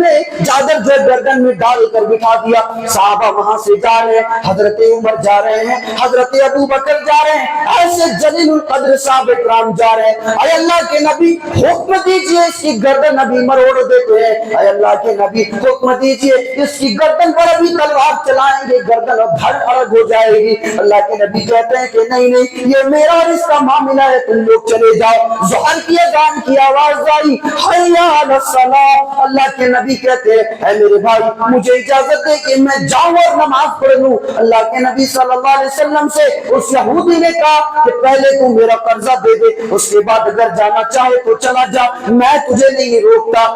جو گردن میں ڈال کر بٹھا دیا. صحابہ وہاں سے جا رہے ہیں، حضرت عمر جا رہے ہیں، حضرت ابو بکر جا رہے ہیں، ایسے جلیل القدر صحابہ کرام جا رہے ہیں. اے اللہ کے نبی حکم دیجئے اس کی گردن ابھی مروڑ دیتے ہیں. اے اللہ کے نبی حکم دیجئے اس کی گردن پر ابھی تلوار چلائیں گے، گردن اب دھڑ الگ ہو جائے گی. اللہ کے نبی کہتے ہیں کہ نہیں نہیں، یہ میرا اور اس کا معاملہ ہے، تم لوگ چلے جاؤ. ظہر کی اذان کی آواز آئی، حی علی الصلاۃ. اللہ کے نبی کہتے ہیں اے میرے بھائی، مجھے اجازت دے کہ میں جاؤں اور نماز پڑھ لوں. اللہ کے نبی صلی اللہ علیہ وسلم سے اس یہودی نے کہا کہ پہلے تو میرا قرضہ دے دے، اس کے بعد اگر جانا چاہے تو چلا جا، میں تجھے نہیں روکتا.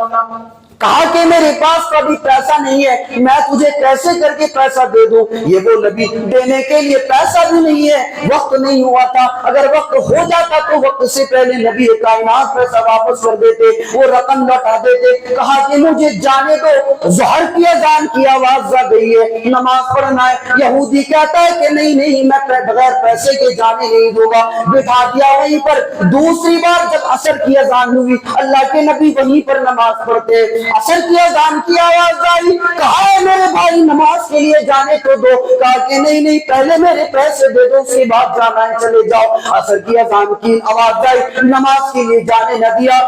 کہا کہ میرے پاس کبھی پیسہ نہیں ہے، میں تجھے کیسے کر کے پیسہ دے دوں. یہ وہ نبی دینے کے لیے پیسہ بھی نہیں ہے، وقت نہیں ہوا تھا. اگر وقت ہو جاتا تو وقت سے پہلے نبی کائنات پیسہ واپس کر دیتے، وہ رقم لوٹا دیتے. کہا کہ مجھے جانے دو، ظہر کی اذان کی آواز آ گئی ہے، نماز پڑھنا ہے. یہودی کہتا ہے کہ نہیں نہیں، میں بغیر پیسے کے جانے نہیں دوں گا. بٹھا دیا وہیں پر. دوسری بار جب عصر کی اذان ہوئی، اللہ کے نبی وہیں پر نماز پڑھتے. عصر کی اذان کی آواز آئی، کہا ہے میرے بھائی نماز کے لیے جانے کو دو. کہا کہ نہیں نہیں، پہلے میرے پیسے دے دو، اس کے بعد جانا ہے، چلے جاؤ. عصر کی اذان کی آواز آئی، نماز کے لیے جانے نہ دیا.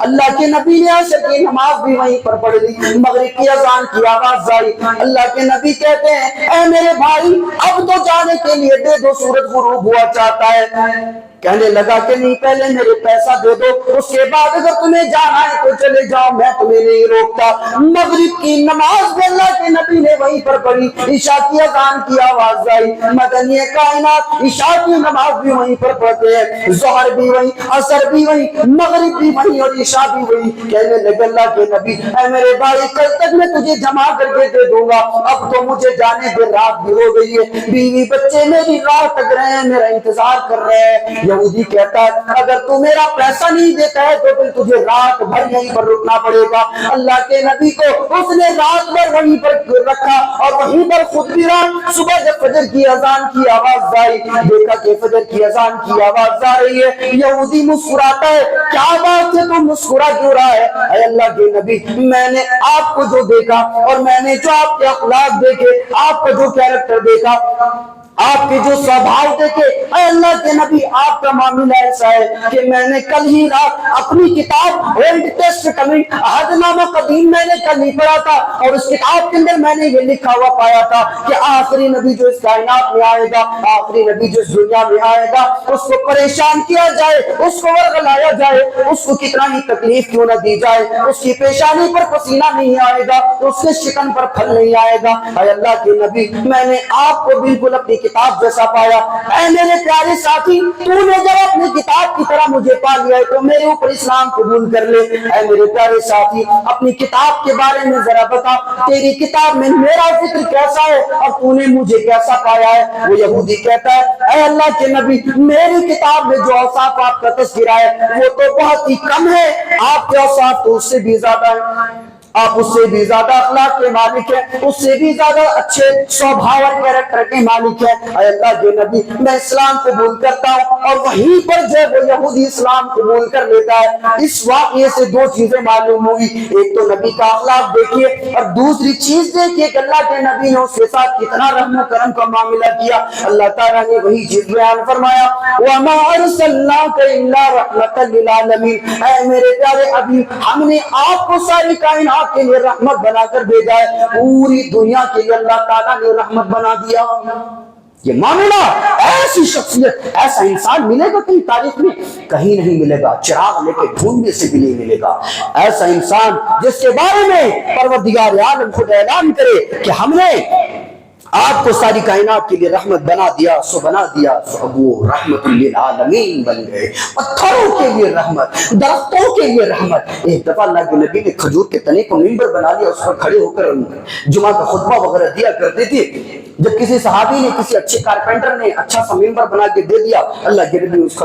اللہ کے نبی نے عصر کی نماز بھی وہیں پر پڑھ لی. مغرب کی اذان کی آواز آئی، اللہ کے نبی کہتے ہیں اے میرے بھائی اب تو جانے کے لیے دے دو، سورج غروب ہوا چاہتا ہے. کہنے لگا کہ نہیں، پہلے میرے پیسہ دے دو، اس کے بعد اگر تمہیں جانا ہے تو چلے جاؤ، میں تمہیں نہیں روکتا. مغرب کی نماز بھی اللہ کے نبی نے وہیں پر پڑھی. عشاء کی اذان کی آواز آئی، مدنی کائنات عشاء کی نماز بھی وہیں پر پڑھتے ہیں. ظہر بھی وہیں، عصر بھی وہیں، مغرب بھی وہیں اور عشاء بھی وہیں. کہنے لگے اللہ کے نبی اے میرے بھائی کل تک میں تجھے جمع کر کے دے دوں گا، اب تو مجھے جانے دے، رات بھی ہو گئی ہے، بیوی بچے میری راہ تک رہے ہیں، میرا انتظار کر رہے ہیں. یہودی کہتا ہے اگر تو میرا پیسہ نہیں دیتا ہے تو پھر تجھے رات بھر یہیں پر رکنا پڑے گا. اللہ کے نبی کو اس نے رات بھر وہیں پر رکھا اور وہیں پر خود بھی رہا. صبح جب فجر کی اذان کی آواز آئی، دیکھا کہ فجر کی اذان کی آواز آ رہی ہے. یہودی مسکراتا ہے، کیا بات ہے، تو مسکرا کیوں رہا ہے؟ اے اللہ کے نبی، میں نے آپ کو جو دیکھا اور میں نے جو آپ کے اخلاق دیکھے، آپ کا جو کیریکٹر دیکھا، آپ کے جو سوبھاؤ دیکھے، اے اللہ کے نبی آپ کا معاملہ ایسا ہے کہ میں نے کل ہی رات اپنی کتاب اولڈ ٹیسٹمنٹ عہد نامہ قدیم میں نے کل ہی پڑھا تھا اور اس کتاب کے اندر میں نے یہ لکھا ہوا پایا تھا کہ آخری نبی جو اس کائنات میں آئے گا، آخری نبی جو اس دنیا میں آئے گا، اس کو پریشان کیا جائے، اس کو ورغلایا جائے، اس کو کتنا ہی تکلیف کیوں نہ دی جائے، اس کی پیشانی پر پسینہ نہیں آئے گا، اس کے شکن پر پھل نہیں آئے گا. اے اللہ کے نبی میں نے آپ کو بالکل اپنی کتاب جیسا پایا۔ اے میرے پیارے ساتھی، تو نے جب اپنی کتاب کی طرح مجھے پا لیا ہے تو میرے اوپر اسلام قبول کر لے۔ اے میرے پیارے ساتھی، اپنی کتاب کے بارے میں ذرا بتا، تیری کتاب میں میرا ذکر کیسا ہے اور تو نے مجھے کیسا پایا ہے؟ وہ یہودی کہتا ہے، اے اللہ کے نبی، میری کتاب میں جو اوصاف آپ کا تذکرہ ہے وہ تو بہت ہی کم ہے، آپ کے اوصاف تو اس سے بھی زیادہ ہیں، آپ اس سے بھی زیادہ اخلاق کے مالک ہیں، اس سے بھی زیادہ اچھے سوبھاور کیریکٹر کے مالک ہیں۔ اے اللہ کے نبی، میں اسلام قبول کرتا ہوں۔ اور وہیں پر جو وہ یہودی اسلام قبول کر لیتا ہے۔ اس واقعے سے دو چیزیں معلوم ہوئی، ایک تو نبی کا اخلاق دیکھیے اور دوسری چیز دیکھیے کہ اللہ کے نبی نے اس کے ساتھ کتنا رحم و کرم کا معاملہ کیا۔ اللہ تعالیٰ نے وہی چیز بیان فرمایا، وَمَا أَرْسَلْنَاكَ إِلَّا رَحْمَةً لِلْعَالَمِينَ، اے میرے پیارے حبیب، ہم نے آپ کو ساری کائنات کے لیے رحمت بنا کر بھیجا ہے، پوری دنیا کے لیے اللہ تعالیٰ نے رحمت بنا دیا۔ یہ معاملہ، ایسی شخصیت، ایسا انسان ملے گا کہیں تاریخ میں؟ کہیں نہیں ملے گا، چراغ لے کے ڈھونڈنے سے بھی نہیں ملے گا۔ ایسا انسان جس کے بارے میں پروردگار عالم خود اعلان کرے کہ ہم نے آپ کو ساری کائنات کے لیے رحمت بنا دیا، سو وہ رحمت للعالمین بن گئے۔ پتھروں کے لیے رحمت، درختوں کے لیے رحمت۔ ایک دفعہ اللہ کے نبی نے کھجور کے تنے کو منبر بنا لیا، اس پر کھڑے ہو کر جمعہ کا خطبہ وغیرہ دیا کرتے تھے۔ جب کسی صحابی نے، کسی اچھے کارپینٹر نے اچھا سا منبر بنا کے دے دیا، اللہ کے نبی اس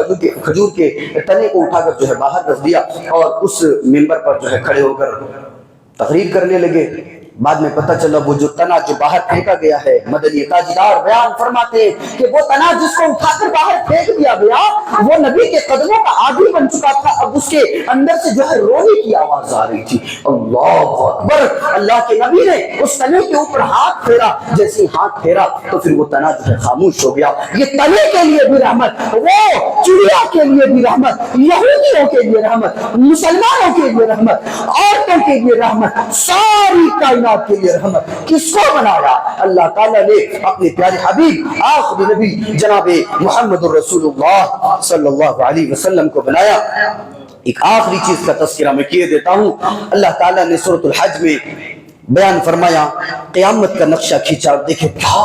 کھجور کے تنے کو اٹھا کر جو ہے باہر رکھ دیا اور اس منبر پر جو ہے کھڑے ہو کر تقریر کرنے لگے۔ بعد میں پتہ چلا وہ جو تنا جو باہر پھینکا گیا ہے، مدنی تاجدار بیان فرماتے ہیں کہ وہ تنا جس کو اٹھا کر باہر پھینک دیا گیا وہ نبی کے قدموں کا عادی بن چکا تھا، اب اس کے اندر سے جو ہے رونے کی آواز آ رہی تھی۔ اللہ اکبر! اللہ کے نبی نے اس تنے کے اوپر ہاتھ پھیرا، جیسے ہاتھ پھیرا تو پھر وہ تنا جو ہے خاموش ہو گیا۔ یہ تنے کے لیے بھی رحمت، وہ چڑیا کے لیے بھی رحمت، یہودیوں کے لیے رحمت، مسلمانوں کے لیے رحمت، عورتوں کے لیے رحمت، ساری کائنات کے لیے رحمت۔ کس کو بنایا؟ اللہ تعالیٰ نے اپنے پیارے حبیب آخری نبی جناب محمد الرسول اللہ صلی اللہ علیہ وسلم کو بنایا۔ ایک آخری چیز کا تذکرہ میں کیے دیتا ہوں۔ اللہ تعالیٰ نے سورۃ الحج میں بیان فرمایا، قیامت کا نقشہ کھینچا، اور دیکھیں کیا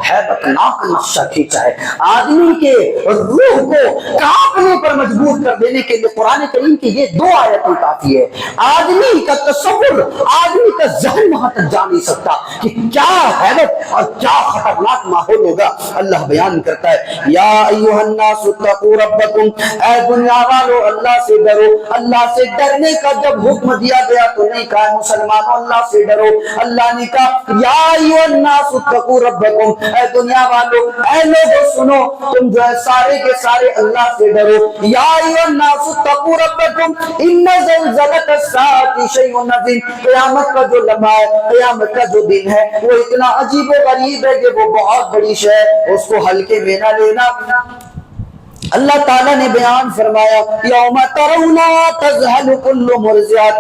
ہیبت ناک نقشہ کھینچا ہے، آدمی کے روح کو کانپنے پر مجبور کر دینے کے لیے قرآن کریم کی یہ دو آیتیں کافی ہے۔ آدمی کا تصور، آدمی کا ذہن وہاں تک جا نہیں سکتا کہ کیا ہیبت اور کیا خطرناک ماحول ہوگا۔ اللہ بیان کرتا ہے، یا ایھا الناس اتقوا ربکم، اے دنیا والو اللہ سے ڈرو۔ اللہ سے ڈرنے کا جب حکم دیا گیا تو نہیں کہا مسلمانوں اللہ سے ڈرو، اللہ نے کہا یا ایھا الناس اتقوا ربکم، اے دنیا والو، اے لوگو سنو، تم جو ہے سارے کے سارے اللہ سے ڈرو۔ یا ایھا الناس اتقوا ربکم ان زلزلۃ الساعۃ شیء عظیم، قیامت کا جو لمحہ ہے، قیامت کا جو دن ہے وہ اتنا عجیب و غریب ہے کہ وہ بہت بڑی شے ہے، اس کو ہلکے میں نہ لینا۔ اللہ تعالیٰ نے بیان فرمایا، یوم ترونها تذہل کل مرضعۃ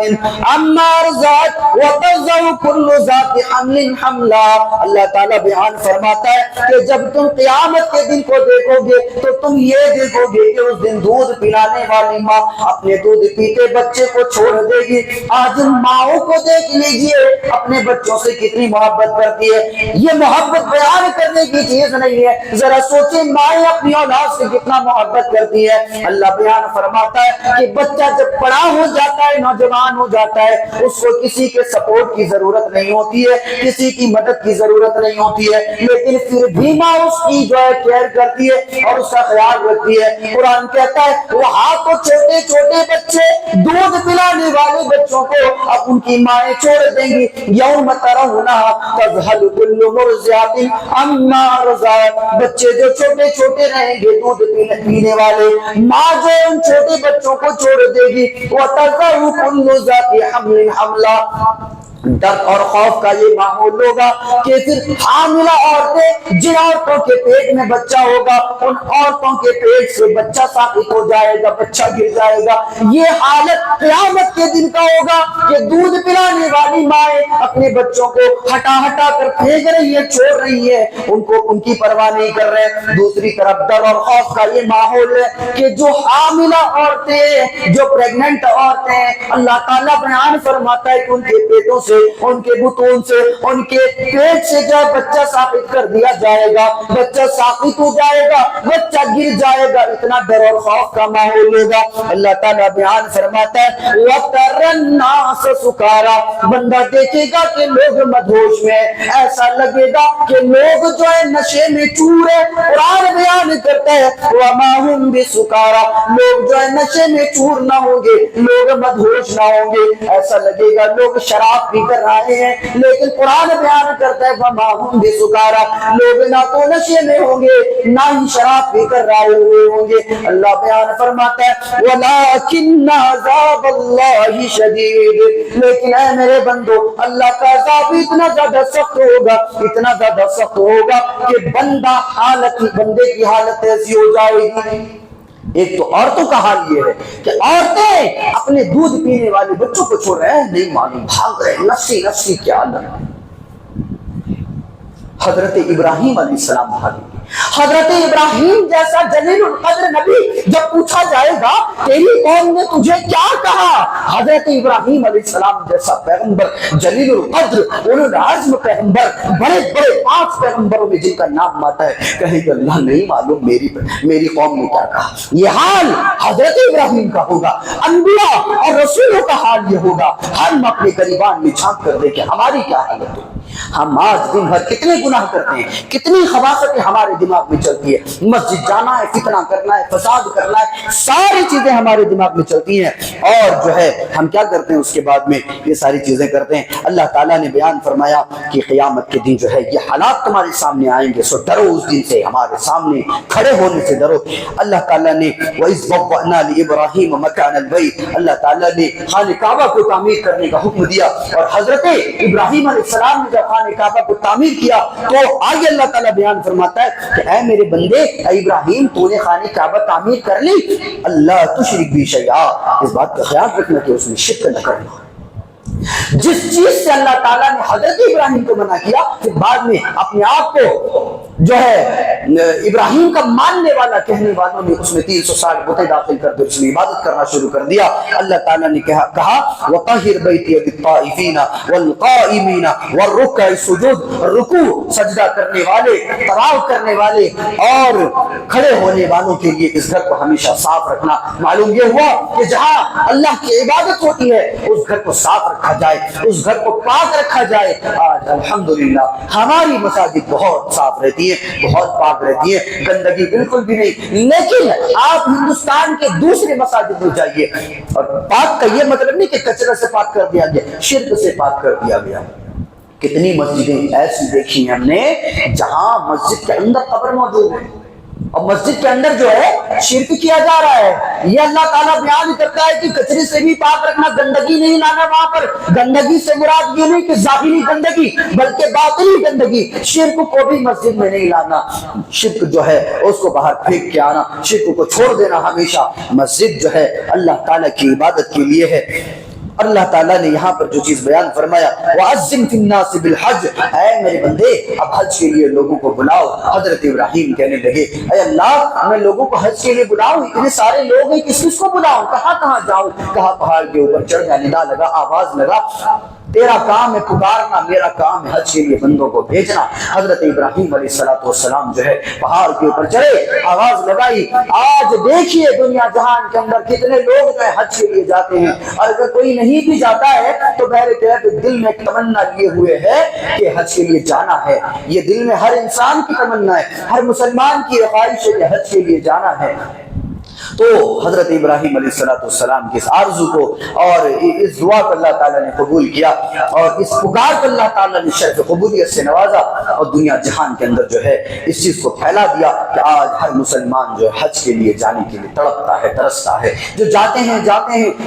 عما ارضعت وتضع کل ذات حمل حملها۔ اللہ تعالیٰ بیان فرماتا ہے کہ جب تم قیامت کے دن کو دیکھو گے تو تم یہ دیکھو گے کہ اس دن دودھ پلانے والی ماں اپنے دودھ پیتے بچے کو چھوڑ دے گی۔ آج ان ماؤں کو دیکھ لیجئے اپنے بچوں سے کتنی محبت کرتی ہے۔ یہ محبت بیان کرنے کی چیز نہیں ہے، ذرا سوچیں مائیں اپنی اولاد سے کتنا محبت کرتی ہے۔ اللہ بیان فرماتا ہے کہ بچہ جب بڑا ہو جاتا ہے، نوجوان ہو جاتا ہے، اس کو کسی کے سپورٹ کی ضرورت نہیں ہوتی ہے، کسی کی مدد کی ضرورت نہیں ہوتی ہے، لیکن پھر بھی ماں اس کی جو ہے کیئر کرتی ہے اور اس کا خیال رکھتی ہے۔ قرآن کہتا ہے وہاں تو چھوٹے چھوٹے بچے، دودھ پلانے والے بچوں کو اب ان کی مائیں چھوڑ دیں گی۔ یوم ترونها تذہل کل مرضعۃ عما ارضعت، بچے جو چھوٹے چھوٹے رہیں گے دودھ پینے والے، ماں جو ان چھوٹے بچوں کو چھوڑ دے گی۔ وَتَضَعُ كُلُّ ذَاتِ حَمْلٍ حَمْلًا، ڈر اور خوف کا یہ ماحول ہوگا کہ پھر حاملہ عورتیں، جن عورتوں کے پیٹ میں بچہ ہوگا ان عورتوں کے پیٹ سے بچہ ساقط ہو جائے گا، بچہ گر جائے گا۔ یہ حالت قیامت کے دن کا ہوگا کہ دودھ پلانے والی مائیں اپنے بچوں کو ہٹا ہٹا کر پھینک رہی ہے، چھوڑ رہی ہے، ان کی پرواہ نہیں کر رہے۔ دوسری طرف ڈر اور خوف کا یہ ماحول ہے کہ جو حاملہ عورتیں، جو پریگننٹ عورتیں، اللہ تعالیٰ بیان فرماتا ہے کہ ان کے پیٹوں سے سے, ان کے بطون سے, ان کے پیٹ سے جو بچہ ساقط کر دیا جائے گا, بچہ ساقط ہو جائے گا, بچہ گر جائے گا, اتنا ڈر اور خوف کا ماحول ہوگا. اللہ تعالیٰ بیان فرماتا ہے وَتَرَى النَّاسَ سُكَارَى, بندہ دیکھے گا کہ لوگ مدہوش میں, ایسا لگے گا کہ لوگ جو ہے نشے میں چور ہے. قرآن بیان کرتا ہے وَمَا هُمْ بِسُكَارَى, لوگ جو ہے نشے میں چور نہ ہوں گے, لوگ مدہوش نہ ہوں گے. ایسا لگے گا لوگ شراب پی کر رہے ہیں, لیکن قرآن بیان کرتا ہے وَمَا هُمْ بِسُكَارَى, لوگ نہ تو نشے میں ہوں گے نہ ہی شراب پی کر رائے ہوئے ہوں گے. اللہ بیان فرماتا ہے وَلَٰكِنَّ عَذَابَ اللَّهِ شَدِيدٌ, لیکن اے میرے بندو اللہ کا عذاب اتنا زیادہ سخت ہوگا, اتنا زیادہ سخت ہوگا کہ بندے کی حالت ایسی ہو جائے گی. ایک تو عورتوں کا حال یہ ہے کہ عورتیں اپنے دودھ پینے والے بچوں کو چھوڑ رہے ہیں, نہیں معلوم بھاگ رہے ہیں, نفسی نفسی کیا حالت. حضرت ابراہیم علیہ السلام بھاگے. حضرت ابراہیم جیسا جلیل القدر نبی جب پوچھا جائے گا تیری قوم نے تجھے کیا کہا, حضرت ابراہیم علیہ السلام جیسا پیغمبر جلیل القدر اولو العزم پیغمبر, بڑے بڑے 5 پیغمبروں میں جن کا نام آتا ہے, کہے کہ اللہ نہیں معلوم میری قوم نے کیا کہا. یہ حال حضرت ابراہیم کا ہوگا. انبیاء اور رسولوں کا حال یہ ہوگا. ہم اپنے گریبان میں جھانک کر دیکھیں ہماری کیا حالت ہوگی. ہم آج دن بھر کتنے گناہ کرتے ہیں, کتنی خباثتیں ہمارے دماغ میں چلتی ہے. مسجد جانا ہے, فتنہ کرنا ہے, فساد کرنا ہے, ساری چیزیں ہمارے دماغ میں چلتی ہیں, اور جو ہے ہم کیا کرتے ہیں اس کے بعد میں یہ ساری چیزیں کرتے ہیں. اللہ تعالیٰ نے بیان فرمایا کہ قیامت کے دن جو ہے یہ حالات تمہارے سامنے آئیں گے, سو ڈرو اس دن سے, ہمارے سامنے کھڑے ہونے سے ڈرو. اللہ تعالیٰ نے وَإِذْ بَوَّأْنَا لِإِبْرَاهِيمَ مَكَانَ الْبَيْتِ, اللہ تعالیٰ نے خانہ کعبہ کو تعمیر کرنے کا حکم دیا, اور حضرت ابراہیم علیہ السلام نے جب خانہ کعبہ کو تعمیر کیا تو آگے اللہ تعالیٰ بیان فرماتا ہے کہ اے میرے بندے, اے ابراہیم تو نے خانہ کعبہ تعمیر کر لی, اللہ تشرک بی شیئا, اس بات کا خیال رکھنا کہ اس میں شرک نہ کرنا. جس چیز سے اللہ تعالیٰ نے حضرت ابراہیم کو منع کیا, پھر بعد میں اپنے آپ کو جو ہے ابراہیم کا ماننے والا کہنے والوں نے اس میں 360 بتیں داخل کر دے, اس میں عبادت کرنا شروع کر دیا. اللہ تعالیٰ نے کہا وَطَهِّرْ بَيْتِيَ لِلطَّائِفِينَ وَالْقَائِمِينَ وَالرُّكَّعِ السُّجُودِ, رکوع سجدہ کرنے والے, طواف کرنے والے اور کھڑے ہونے والوں کے لیے اس گھر کو ہمیشہ صاف رکھنا. معلوم یہ ہوا کہ جہاں اللہ کی عبادت ہوتی ہے اس گھر کو صاف رکھا جائے, اس گھر کو پاک رکھا جائے. آج الحمدللہ ہماری مساجد بہت صاف رہتی ہے, بہت پاک رہتی ہے, گندگی بالکل بھی نہیں. لیکن آپ ہندوستان کے دوسرے مساجد میں جائیے, اور پاک کا یہ مطلب نہیں کہ کچرے سے پاک کر دیا گیا, شرک سے پاک کر دیا گیا. کتنی مسجدیں ایسی دیکھی ہم نے جہاں مسجد کے اندر قبر موجود ہے, اور مسجد کے اندر جو ہے شرک کیا جا رہا ہے. یہ اللہ تعالیٰ بیان کرتا ہے کہ کچرے سے بھی پاک رکھنا, گندگی نہیں لانا وہاں پر. گندگی سے مراد یہ نہیں کہ ظاہری گندگی بلکہ باطنی گندگی. شرک کو بھی مسجد میں نہیں لانا, شرک جو ہے اس کو باہر پھینک کے آنا, شرک کو چھوڑ دینا ہمیشہ. مسجد جو ہے اللہ تعالیٰ کی عبادت کے لیے ہے. اللہ تعالیٰ نے یہاں پر جو چیز بیان فرمایا وَأَذِّن فِي النَّاسِ بِالْحَجِّ, اے میرے بندے اب حج کے لیے لوگوں کو بلاؤ. حضرت ابراہیم کہنے لگے اے اللہ میں لوگوں کو حج کے لیے بلاؤں, اتنے سارے لوگ ہیں, کس کو بلاؤں, کہاں کہاں جاؤں. کہاں پہاڑ کے اوپر چڑھ جا, ندا لگا, آواز لگا, تیرا کام ہے پکارنا, میرا کام ہے حج کے لیے بندوں کو بھیجنا. حضرت ابراہیم علیہ السلام جو ہے پہاڑ کے اوپر چڑھے, آواز لگائی. آج دیکھیے دنیا جہان کے اندر کتنے لوگ جو ہے حج کے لیے جاتے ہیں, اور اگر کوئی نہیں بھی جاتا ہے تو بہرے دل میں تمنا لیے ہوئے ہے کہ حج کے لیے جانا ہے. یہ دل میں ہر انسان کی تمنا ہے, ہر مسلمان کی خواہش ہے کہ حج کے لیے جانا ہے. تو حضرت ابراہیم علیہ السلام کی اس آرزو کو اور اس دعا کو اللہ تعالیٰ نے قبول کیا, اور اس پکار کو اللہ تعالیٰ نے شرف قبولیت سے نوازا, اور دنیا جہان کے اندر جو ہے اس چیز کو پھیلا دیا کہ آج ہر مسلمان جو حج کے لیے جانے کے لیے تڑپتا ہے, ترستا ہے. جو جاتے ہیں,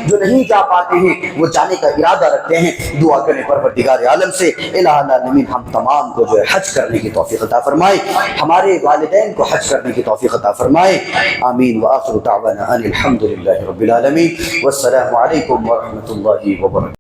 جو نہیں جا پاتے ہیں وہ جانے کا ارادہ رکھتے ہیں. دعا کریں پروردگار عالم سے الہ العالمین ہم تمام کو جو ہے حج کرنے کی توفیق عطا فرمائے, ہمارے والدین کو حج کرنے کی توفیق عطا فرمائے. آمین. وآخر دعوانا ان الحمد للہ رب العالمین, والسلام علیکم ورحمۃ اللہ وبرکاتہ.